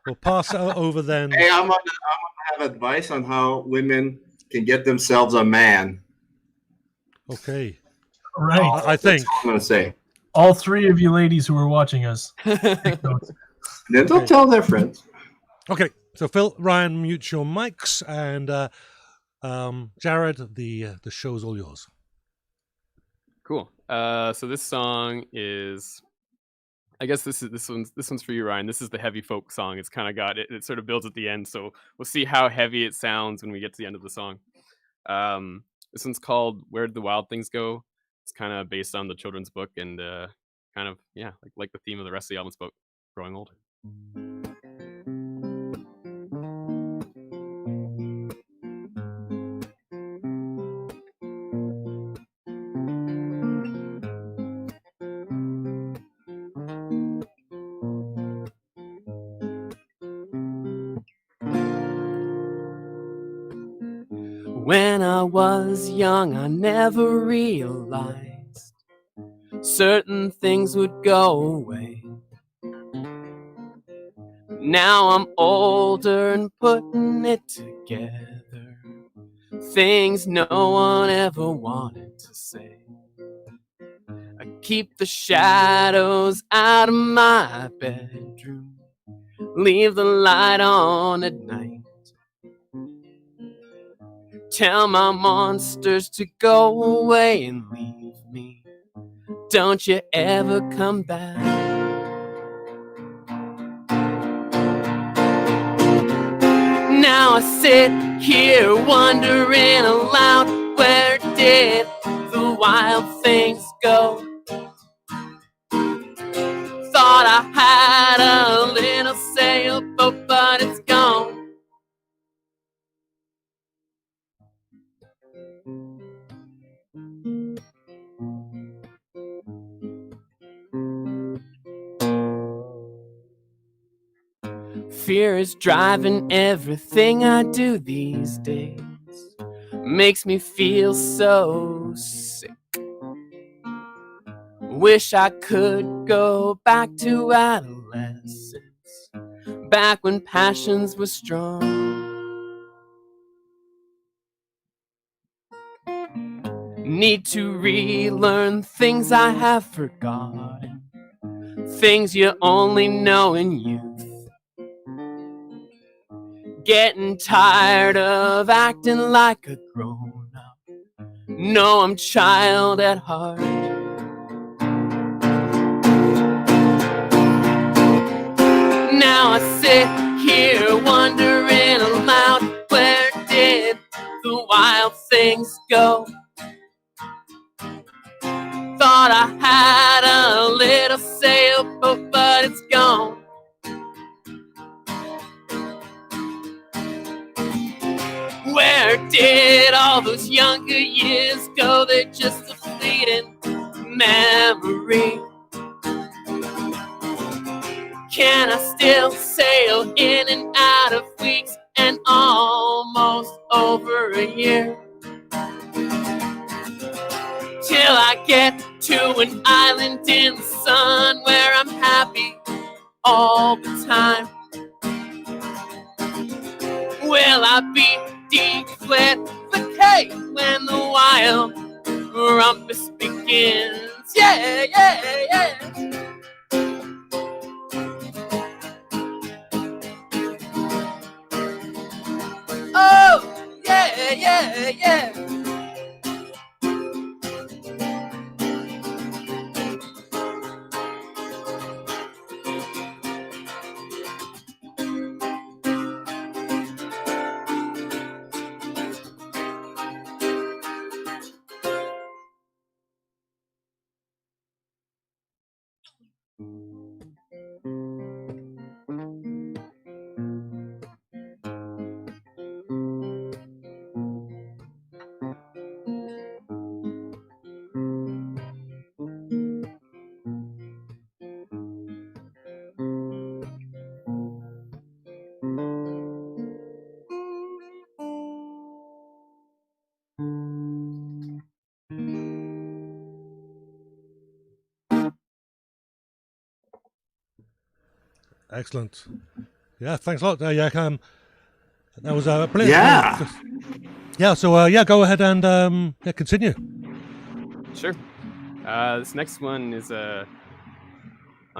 we'll pass over then. Hey, I'm gonna have advice on how women can get themselves a man. Okay. Right. I think I'm gonna say all three of you ladies who are watching us. Take notes. Then they'll tell their friends. Okay, so Phil, Ryan, mute your mics, and Jared, the show's all yours. Cool. So this song is, I guess this one's for you, Ryan. This is the heavy folk song. It's kind of got it. It sort of builds at the end, so we'll see how heavy it sounds when we get to the end of the song. This one's called "Where'd the Wild Things Go." It's kind of based on the children's book and kind of like the theme of the rest of the album spoke. Growing older. When I was young, I never realized certain things would go away. Now I'm older and putting it together, things no one ever wanted to say. I keep the shadows out of my bedroom, leave the light on at night. Tell my monsters to go away and leave me. Don't you ever come back. Now I sit here wondering aloud, where did the wild things go? Thought I had a little sailboat, but it's gone. Fear is driving everything I do these days. Makes me feel so sick. Wish I could go back to adolescence, back when passions were strong. Need to relearn things I have forgotten, things you only know in youth. Getting tired of acting like a grown-up. No, I'm child at heart. Now I sit here wondering aloud, where did the wild things go? Thought I had a little sailboat, but it's gone. Where did all those younger years go? They're just a fleeting memory. Can I still sail in and out of weeks and almost over a year? Till I get to an island in the sun where I'm happy all the time. Will I be declared when the wild rumpus begins? Yeah, yeah, yeah. Oh, yeah, yeah, yeah. Excellent. Yeah, thanks a lot. That was brilliant. Yeah. Yeah. So go ahead and continue. Sure. This next one is on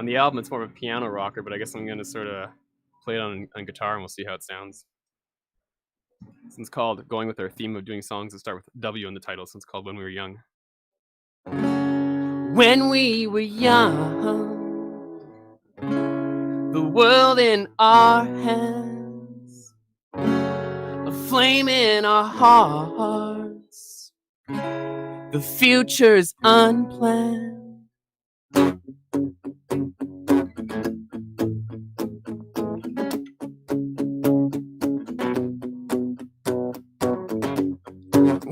the album. It's more of a piano rocker, but I guess I'm going to sort of play it on guitar, and we'll see how it sounds. This one's called, going with our theme of doing songs that start with W in the title, so it's called When We Were Young. When we were young, the world in our hands, a flame in our hearts, the future's unplanned.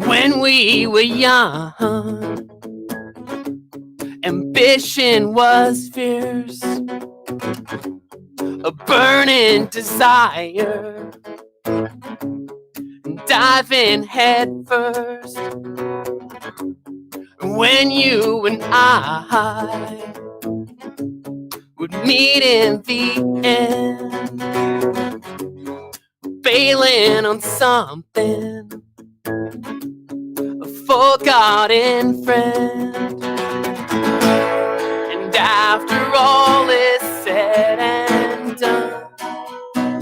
When we were young, ambition was fierce, a burning desire, diving head first. When you and I would meet in the end, bailing on something, a forgotten friend. And after all is said and done,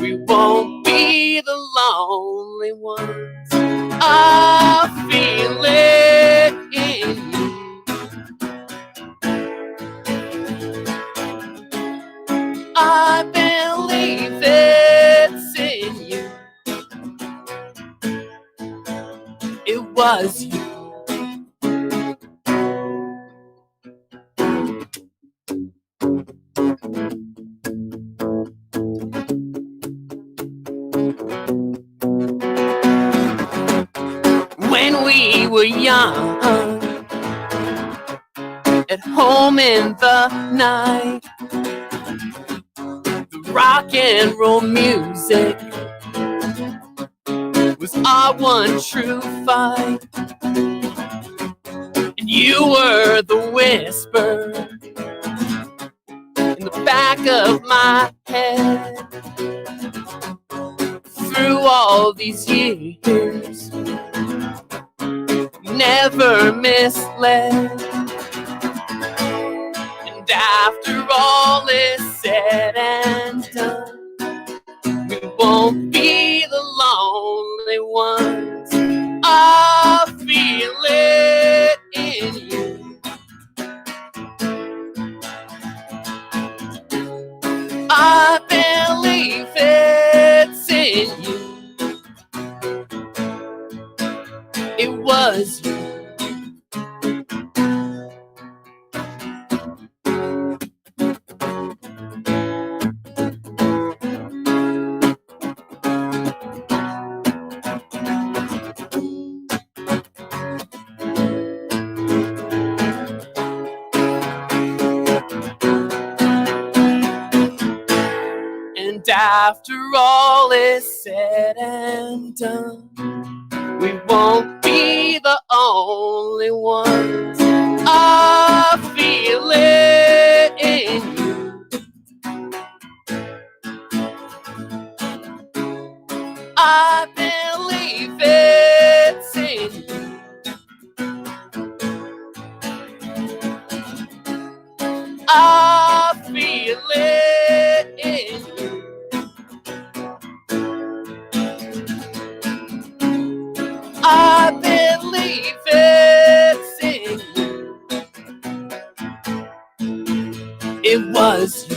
we won't be the lonely ones. I feel it in you. I believe it's in you. It was you. When we were young, at home in the night, the rock and roll music was our one true fight. And you were the whisper in the back of my head. Through all these years, never misled. And after all is said and done, we won't be the lonely ones. I feel it in you. I believe it's in you. It was you. And after all is said and done, we won't be the only ones. I feel it in you. I believe it's in you. I feel it in you. I believe it's in you. It was you.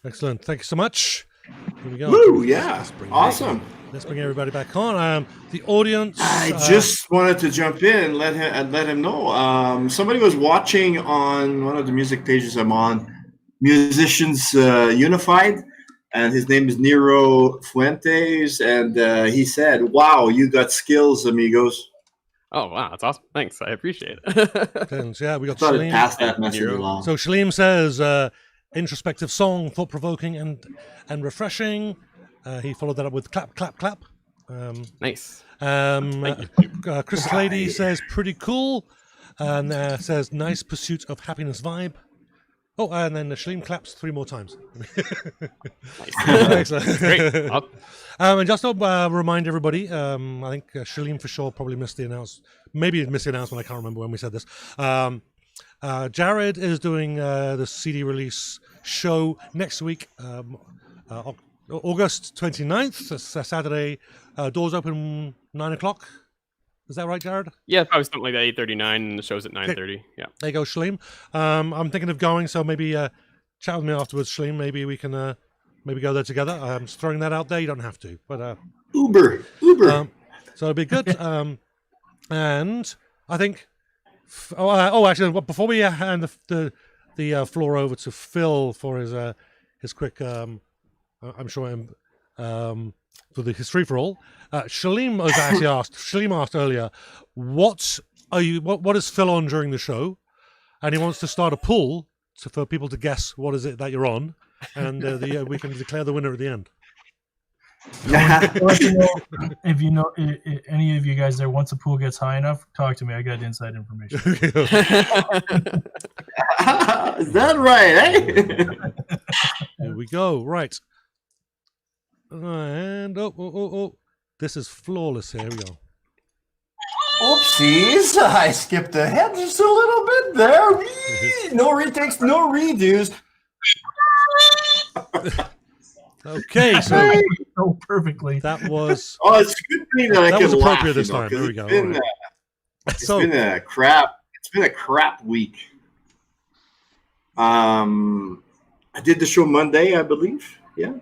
Excellent. Thank you so much. Here we go. Woo, yeah. Awesome. Let's bring everybody back on. The audience. I just wanted to jump in and let him know. Somebody was watching on one of the music pages I'm on, Musicians Unified, and his name is Nero Fuentes, and he said, "Wow, you got skills, amigos." Oh wow, that's awesome! Thanks, I appreciate it. Thanks. Yeah, we got Thought I'd Shaleem. pass that message along. So Shaleem says, introspective song, thought-provoking and refreshing. He followed that up with clap, clap, clap. Nice. Chris Lady says, pretty cool. And says, nice pursuit of happiness vibe. Oh, and then Shaleem claps 3 more times. Nice. Great. And just to remind everybody, I think Shaleem for sure probably missed the announcement. Maybe he missed the announcement. I can't remember when we said this. Jared is doing the CD release show next week, August 29th. That's Saturday. Doors open 9 o'clock. Is that right, Jared? Yeah, probably something like that. 8:39, and the show's at 9:30. Yeah. There you go, Shaleem. I'm thinking of going, so maybe chat with me afterwards, Shaleem. Maybe we can maybe go there together. I'm just throwing that out there. You don't have to, but Uber. So it'll be good. And I think. Actually, before we hand the floor over to Phil for his quick, I'm sure, for the history for all, Shaleem was actually asked. Shaleem asked earlier, what is Phil on during the show, and he wants to start a poll for people to guess what is it that you're on, and we can declare the winner at the end. If you know any of you guys there, once the pool gets high enough, talk to me. I got inside information. Is that right, eh? Here we go. Right. And this is flawless. Here we go. Oopsies, I skipped ahead just a little bit there. No retakes, no redos. Okay, so perfectly. That was. Oh, it's a good thing that I that can was appropriate laugh, this time. There we go. It's been a crap week. I did the show Monday, I believe. Yeah.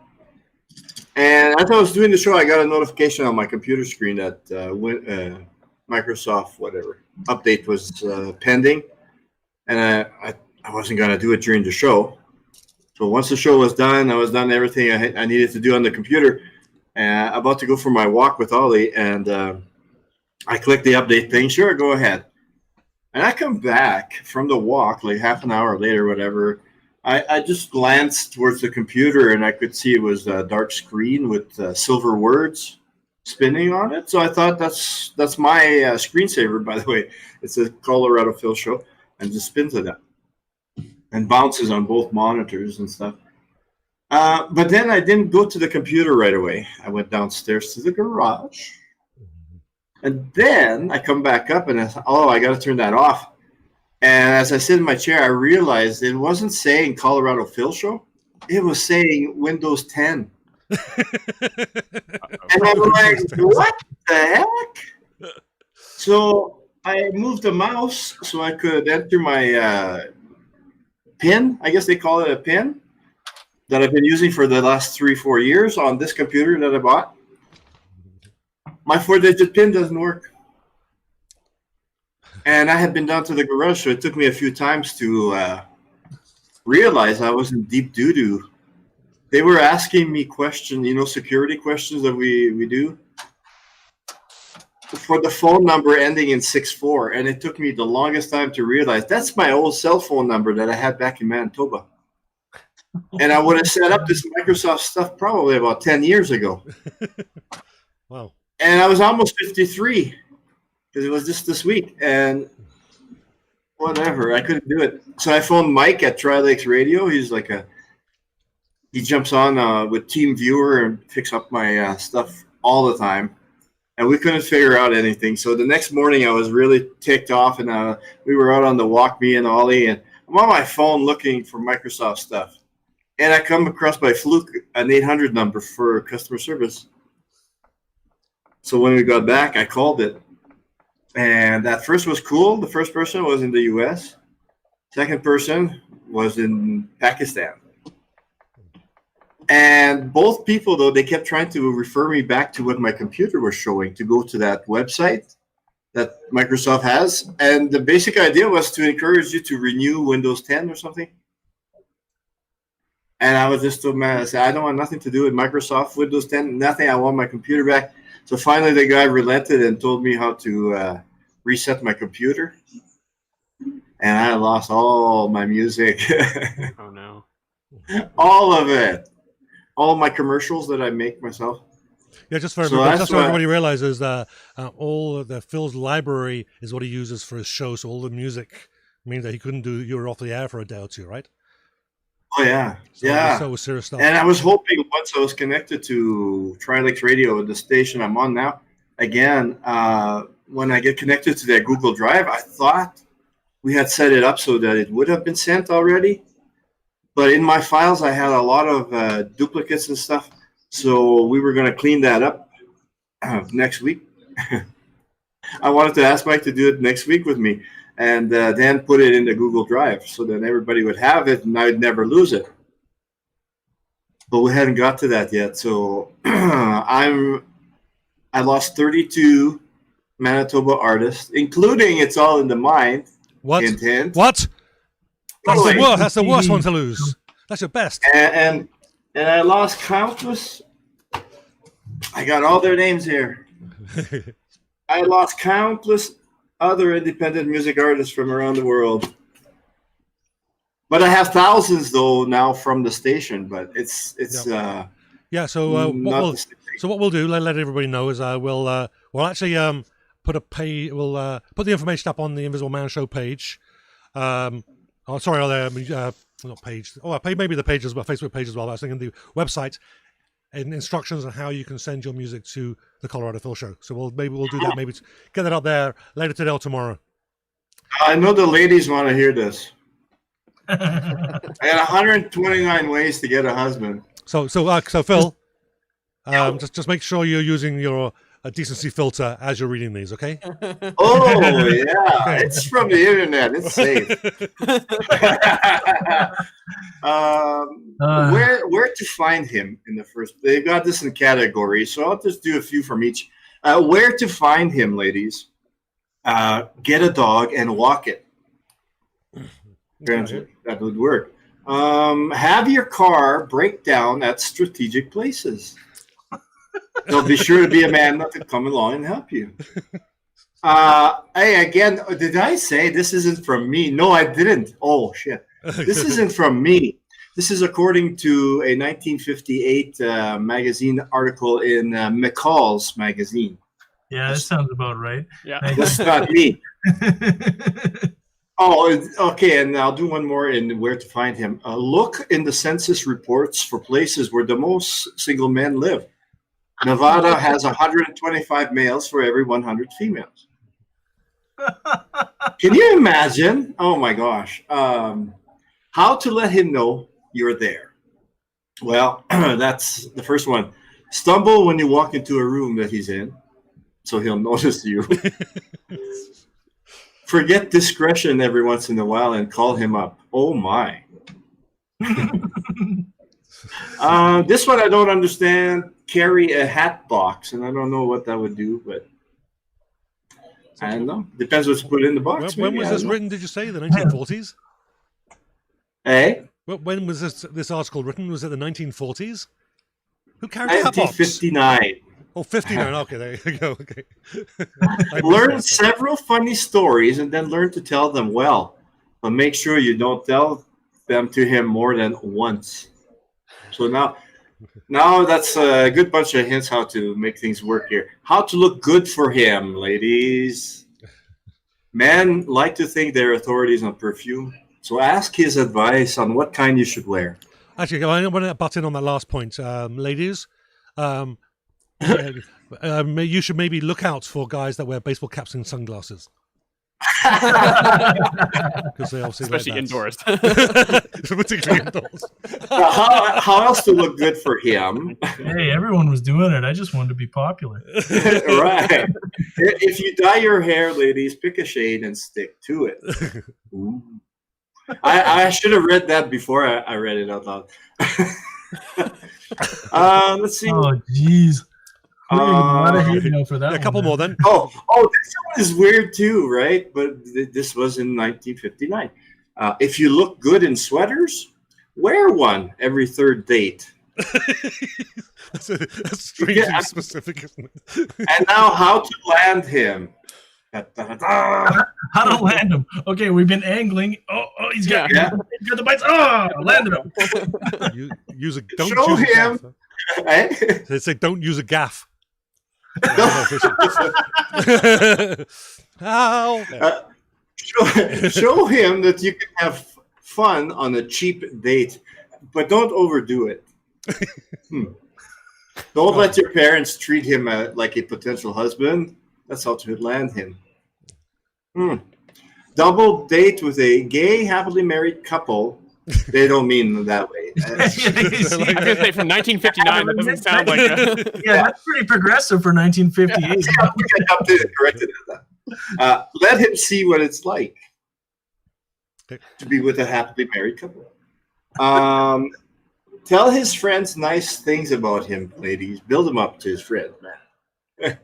And as I was doing the show, I got a notification on my computer screen that Microsoft whatever update was pending, and I wasn't gonna do it during the show. So once the show was done, I was done everything I needed to do on the computer. About to go for my walk with Ollie, and I clicked the update thing. Sure, go ahead. And I come back from the walk like half an hour later, whatever. I just glanced towards the computer, and I could see it was a dark screen with silver words spinning on it. So I thought that's my screensaver, by the way. It's a Colorado Phil show, and just spins it up and bounces on both monitors and stuff. But then I didn't go to the computer right away. I went downstairs to the garage, And then I come back up and I thought, oh, I got to turn that off. And as I sit in my chair, I realized it wasn't saying Colorado Phil Show. It was saying Windows 10. And I'm like, what the heck? So I moved the mouse so I could enter my PIN. I guess they call it a PIN that I've been using for the last 3-4 years on this computer that I bought. My 4-digit PIN doesn't work. And I had been down to the garage, so it took me a few times to realize I was in deep doo-doo. They were asking me questions, security questions that we do, for the phone number ending in 64. And it took me the longest time to realize that's my old cell phone number that I had back in Manitoba. And I would have set up this Microsoft stuff probably about 10 years ago. Wow. And I was almost 53 because it was just this week. And whatever, I couldn't do it. So I phoned Mike at Tri-Lakes Radio. He's like he jumps on with Team Viewer and picks up my stuff all the time. And we couldn't figure out anything. So the next morning I was really ticked off, and we were out on the walk, me and Ollie, and I'm on my phone looking for Microsoft stuff. And I come across by fluke an 800 number for customer service. So when we got back, I called it. And at first was cool. The first person was in the US. Second person was in Pakistan. And both people, though, they kept trying to refer me back to what my computer was showing, to go to that website that Microsoft has. And the basic idea was to encourage you to renew Windows 10 or something. And I was just so mad. I said, I don't want nothing to do with Microsoft, Windows 10, nothing. I want my computer back. So finally, the guy relented and told me how to reset my computer. And I lost all my music. Oh, no. All of it. All my commercials that I make myself. Yeah, just for everybody realizes that all of the Phil's library is what he uses for his show. So all the music means that he couldn't do You Were Off the Air for a day or two, right? Oh, yeah. So yeah. So serious stuff. And I was hoping once I was connected to Tri-Lakes Radio, the station I'm on now, again, when I get connected to that Google Drive, I thought we had set it up so that it would have been sent already. But in my files, I had a lot of duplicates and stuff. So we were going to clean that up next week. I wanted to ask Mike to do it next week with me. And then put it in the Google Drive so that everybody would have it and I'd never lose it. But we hadn't got to that yet. So I lost 32 Manitoba artists, including It's All in the Mind. What? Hint, hint. What? That's the worst one to lose. That's your best. And I lost countless. I got all their names here. I lost countless other independent music artists from around the world. But I have thousands though now from the station. But it's yeah. So what we'll do, let everybody know, is we'll actually put put the information up on the Invisible Man Show page. Not page. Maybe the page as well, Facebook page as well. I was thinking the website and instructions on how you can send your music to the Colorado Phil Show. So we'll do that. Maybe get that out there later today or tomorrow. I know the ladies want to hear this. I had 129 ways to get a husband. So Phil, just make sure you're using your decency filter as you're reading these, okay? Oh yeah, okay. It's from the internet. It's safe. Where to find him in the first? They've got this in categories, so I'll just do a few from each. Where to find him, ladies? Get a dog and walk it. That would work. Have your car break down at strategic places. There'll be sure to be a man that could come along and help you. Hey, again, did I say this isn't from me? No, I didn't. Oh, shit. This isn't from me. This is according to a 1958 magazine article in McCall's magazine. Yeah, that sounds about right. Yeah. That's not me. Oh, okay, and I'll do one more in where to find him. Look in the census reports for places where the most single men live. Nevada has 125 males for every 100 females. Can you imagine? Oh my gosh. How to let him know you're there? Well, that's the first one. Stumble when you walk into a room that he's in, so he'll notice you. Forget discretion every once in a while and call him up. Oh my. This one I don't understand. Carry a hat box, and I don't know what that would do, but I don't know. Depends what's put in the box. When was this written, did you say? The 1940s? Hey? When was this article written? Was it the 1940s? Who carried a hat box? 1959. Oh, 59. Okay, there you go. Okay. Learn several funny stories and then learn to tell them well. But make sure you don't tell them to him more than once. So now that's a good bunch of hints how to make things work here. How to look good for him, ladies. Men like to think they're authorities on perfume. So ask his advice on what kind you should wear. Actually, I want to butt in on that last point. Ladies, you should maybe look out for guys that wear baseball caps and sunglasses. Because they obviously Especially indoors. Particularly indoors. How else to look good for him? Hey, everyone was doing it. I just wanted to be popular. Right. If you dye your hair, ladies, pick a shade and stick to it. Ooh. I should have read that before I read it out loud. Let's see. Oh, jeez. For that. A couple more then. Oh, this one is weird too, right? But this was in 1959. If you look good in sweaters, wear one every third date. That's strangely specific, isn't it? And now, how to land him? How to land him? Okay, we've been angling. Oh, he's got the bites. Oh, landed him. Don't show use him. A gaff. They say don't use a gaff. Ow. Show him that you can have fun on a cheap date, but don't overdo it. Don't let your parents treat him like a potential husband. That's how to land him. Double date with a gay, happily married couple. They don't mean that way. I was going to say from 1959, that doesn't sound like a... Yeah, that's pretty progressive for 1958. I think I updated and corrected it. Let him see what it's like to be with a happily married couple. Tell his friends nice things about him, ladies. Build him up to his friends, man.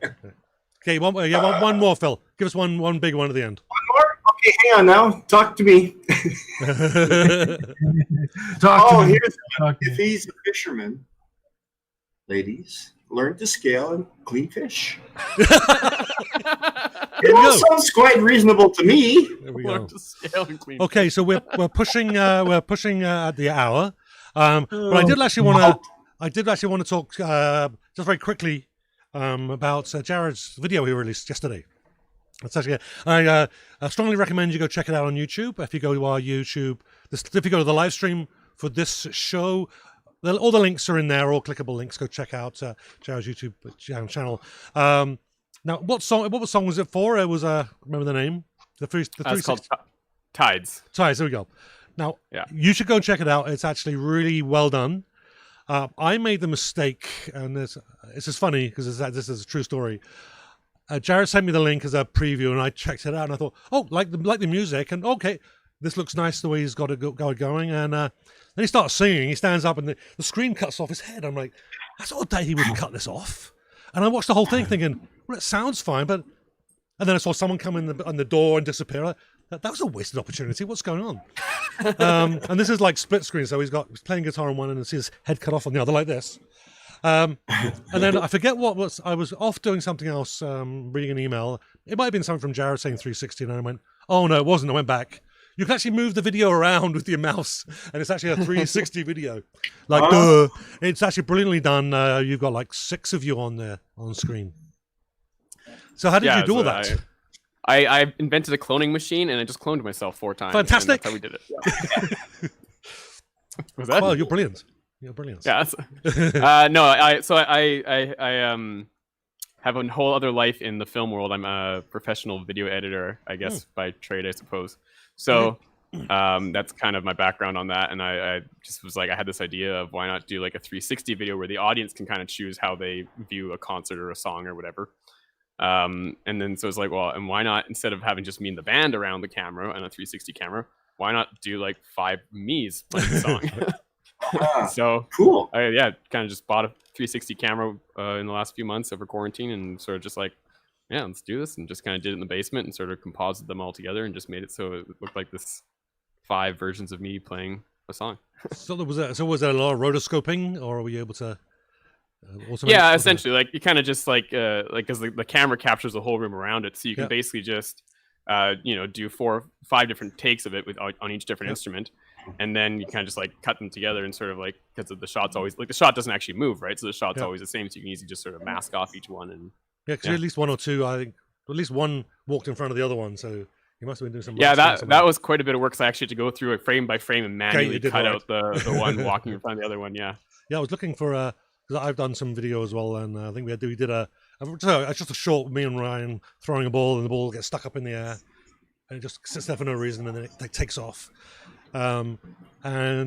Okay, one more, Phil. Give us one big one at the end. One more? Okay, hang on now. Talk to me. Here's one. If he's a fisherman, ladies, learn to scale and clean fish. It all sounds quite reasonable to me. There we go. Okay, so we're pushing at the hour. But I did actually want to talk just very quickly about Jared's video he released yesterday. That's actually I strongly recommend you go check it out on YouTube. If you go to our YouTube, if you go to the live stream for this show, all the links are in there, all clickable links. Go check out Jared's YouTube channel. Now, what song was it for? It was remember the name? It's called Tides. Tides. There we go. Now, you should go and check it out. It's actually really well done. I made the mistake, and it's just funny because this is a true story. Jared sent me the link as a preview, and I checked it out, and I thought, like the music, and okay, this looks nice the way he's got it going. And then he starts singing. He stands up, and the screen cuts off his head. I'm like, that's odd that he wouldn't cut this off. And I watched the whole thing thinking, well, it sounds fine, and then I saw someone come in on the door and disappear. That was a wasted opportunity. What's going on? And this is like split screen, so he's playing guitar on one end and see his head cut off on the other, like this. And then I forget I was off doing something else, reading an email. It might have been something from Jared saying 360, and I went, oh no, it wasn't. I went back. You can actually move the video around with your mouse, and it's actually a 360 video. Like, it's actually brilliantly done. You've got like 6 of you on there on screen. So how did you do all that? I invented a cloning machine, and I just cloned myself 4 times. Fantastic. That's how we did it. Was that? Well, you're brilliant. Your brilliance. Yeah. No, I have a whole other life in the film world. I'm a professional video editor, I guess, by trade, I suppose. So that's kind of my background on that. And I just was like, I had this idea of why not do like a 360 video where the audience can kind of choose how they view a concert or a song or whatever. And then so it's like, well, and why not, instead of having just me and the band around the camera and a 360 camera, why not do like 5 me's playing the song? So cool. I kind of just bought a 360 camera in the last few months over quarantine, and sort of just like, yeah, let's do this, and just kind of did it in the basement and sort of composited them all together and just made it so it looked like this 5 versions of me playing a song. So was there a lot of rotoscoping, or were you able to? Yeah, essentially, like you kind of just like because the camera captures the whole room around it, so you can basically just do 4 or 5 different takes of it on each different instrument, and then you kind of just like cut them together and sort of like, because the shot's always like, the shot doesn't actually move, right? So the shot's always the same, so you can easily just sort of mask off each one. And because at least 1 or 2, I think, at least one walked in front of the other one, so you must have been doing some. Yeah, that was quite a bit of work. So I actually had to go through it frame by frame and manually cut out the one walking in front of the other one. Yeah. Yeah, I was looking for because I've done some video as well, and I think we did just a short, me and Ryan throwing a ball, and the ball gets stuck up in the air, and it just sits there for no reason, and then it takes off. And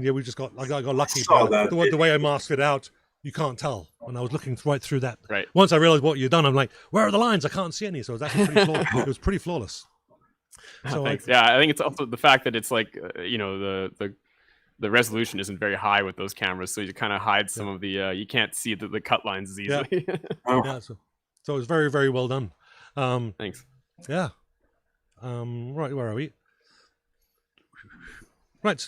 yeah, we just got lucky. The way I masked it out, you can't tell. When I was looking right through that, once I realized what you'd done, I'm like, where are the lines? I can't see any. So it was actually it was pretty flawless. So thanks. I think it's also the fact that it's like the resolution isn't very high with those cameras, so you kind of hide some of the you can't see the cut lines as easily. So it was very, very well done. Thanks. Yeah. Right, where are we? Right.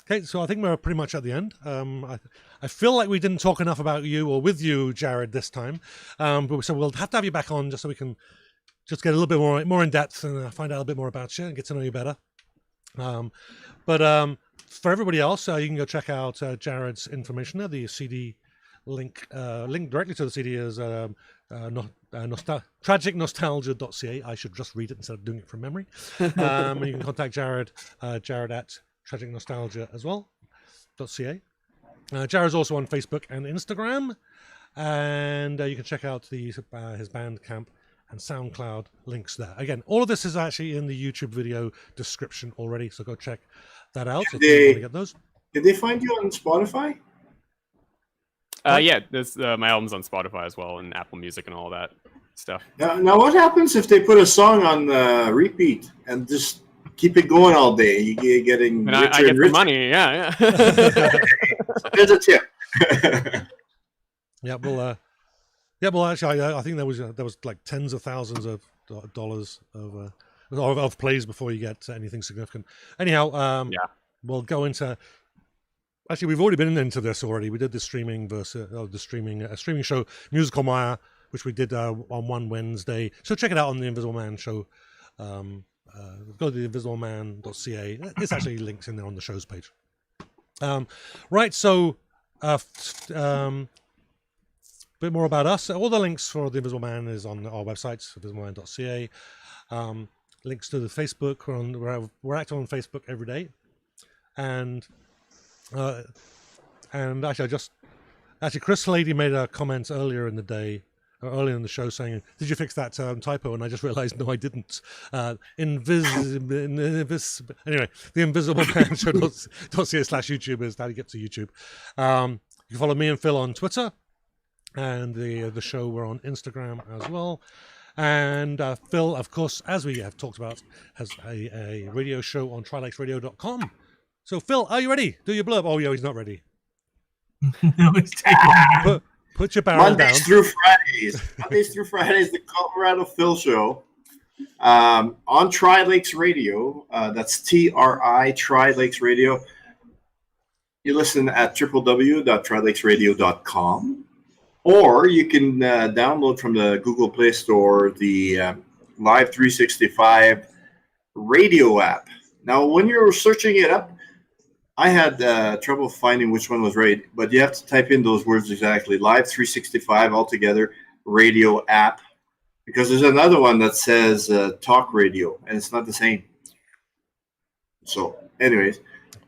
Okay, so I think we're pretty much at the end. I feel like we didn't talk enough about you or with you, Jared, this time. So we'll have to have you back on just so we can just get a little bit more in depth and find out a bit more about you and get to know you better. But for everybody else, you can go check out Jared's information there. The CD link directly to the CD is tragicnostalgia.ca. I should just read it instead of doing it from memory. And you can contact Jared at tragicnostalgia as well. .ca. Jared's also on Facebook and Instagram, and you can check out his Bandcamp and SoundCloud links there. Again, all of this is actually in the YouTube video description already, so go check that out if you want to get those. Did they find you on Spotify? Yeah, my album's on Spotify as well, and Apple Music and all that stuff. Now what happens if they put a song on repeat and just keep it going all day? You're getting and I get the money, yeah. There's a tip. Well, actually, I think there was like tens of thousands of dollars of plays before you get anything significant. Anyhow, we'll go into. Actually, we've already been into this already. We did the streaming streaming show, Musical Maya, which we did on one Wednesday. So check it out on the Invisible Man show. Go to the invisibleman.ca. It's actually linked in there on the show's page. Right, so a bit more about us. All the links for the Invisible Man is on our website, invisibleman.ca. Links to the Facebook. We're active on Facebook every day, and actually, Chris Lady made a comment earlier in the show saying, "Did you fix that typo?" And I just realized, no, I didn't. Anyway, the Invisible Man show.ca/YouTube is how you get to YouTube. You can follow me and Phil on Twitter, and the show we're on Instagram as well. And Phil, of course, as we have talked about, has a radio show on trilakesradio.com. So, Phil, are you ready? Do your blurb. Oh, yeah, he's not ready. No, he's taking Put your barrel down. Mondays through Fridays, the Colorado Phil Show on Tri-Lakes Radio. That's TRI, Tri-Lakes Radio. You listen at www.trilakesradio.com, or you can download from the Google Play Store the Live 365 radio app. Now, when you're searching it up, I had trouble finding which one was right, but you have to type in those words exactly. Live 365 altogether, radio app, because there's another one that says talk radio, and it's not the same. So, anyways,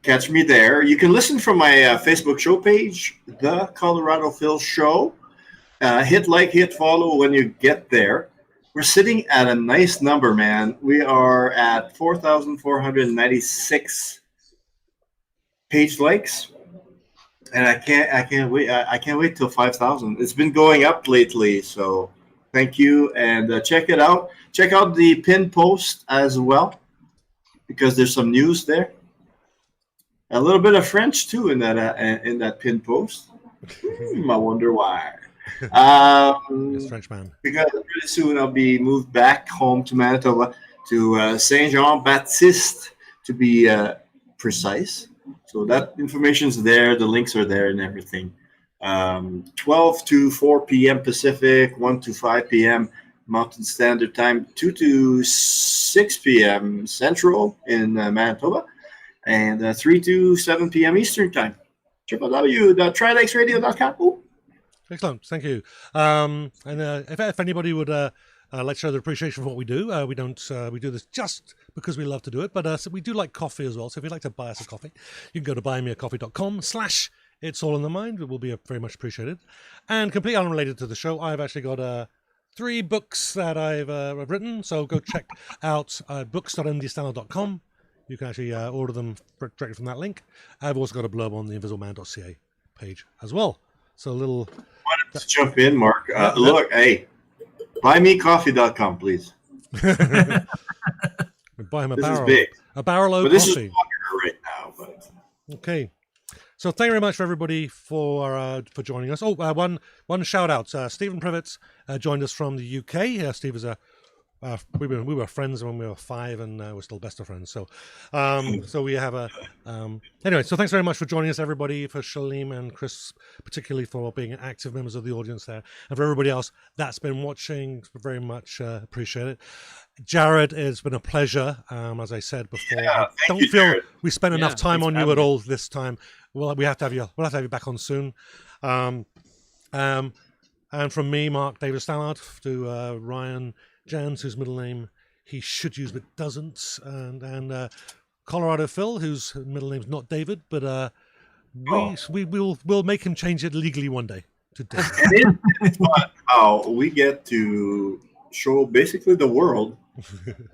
catch me there. You can listen from my Facebook show page, The Colorado Phil Show. Hit like, hit follow when you get there. We're sitting at a nice number, man. We are at 4,496 page likes, and I can't wait till 5,000. It's been going up lately, so thank you, and check it out. Check out the pin post as well, because there's some news there. A little bit of French too in that pin post. I wonder why. Frenchman. Because pretty soon I'll be moved back home to Manitoba, to Saint Jean Baptiste to be precise. So that information's there. The links are there and everything. 12 to 4 p.m. Pacific, 1 to 5 p.m. Mountain Standard Time, 2 to 6 p.m. Central in Manitoba, and 3 to 7 p.m. Eastern Time. www.trilexradio.com. Ooh. Excellent, thank you. And if anybody would like to show their appreciation for what we do, we do this just because we love to do it, but so we do like coffee as well. So if you'd like to buy us a coffee, you can go to buymeacoffee.com/It's All in the Mind. It will be very much appreciated. And completely unrelated to the show, I've actually got 3 books that I've written. So go check out books.ndstyle.com. You can actually order them directly from that link. I've also got a blurb on the invisibleman.ca page as well. So a little. Why don't you jump in, Mark? Look, hey, buymecoffee.com, please. Buy him a This barrel. is big. A barrel of But this coffee. is popular right now. But Okay. So thank you very much for everybody for joining us. Oh, one shout out. Stephen Privett joined us from the UK. Steve is we were friends when we were 5, and we're still best of friends. So so we have anyway. So thanks very much for joining us, everybody. For Shalim and Chris, particularly for being active members of the audience there, and for everybody else that's been watching. Very much appreciate it. Jared, it's been a pleasure. As I said before, I don't feel Jared. we spent enough time thanks on for you having at me. all this time. Well, we'll have to have you back on soon. And from me, Mark David Stallard, to Ryan Jans, whose middle name he should use but doesn't, and Colorado Phil, whose middle name's not David, but we'll make him change it legally one day to David. it's fun how we get to show basically the world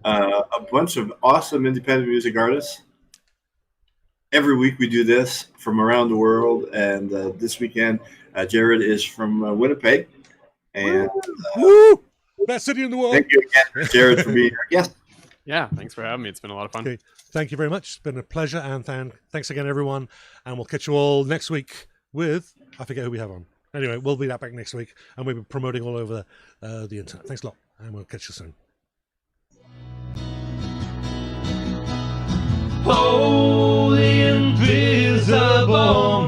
a bunch of awesome independent music artists. Every week we do this from around the world, and this weekend Jared is from Winnipeg, and Woo! Best city in the world. thank you again, Jared, for being our guest. Yeah, thanks for having me. It's been a lot of fun. Okay. Thank you very much. It's been a pleasure, and thanks again, everyone. And we'll catch you all next week with, I forget who we have on. Anyway, we'll be back next week, and we'll be promoting all over the internet. Thanks a lot, and we'll catch you soon. Oh, the invisible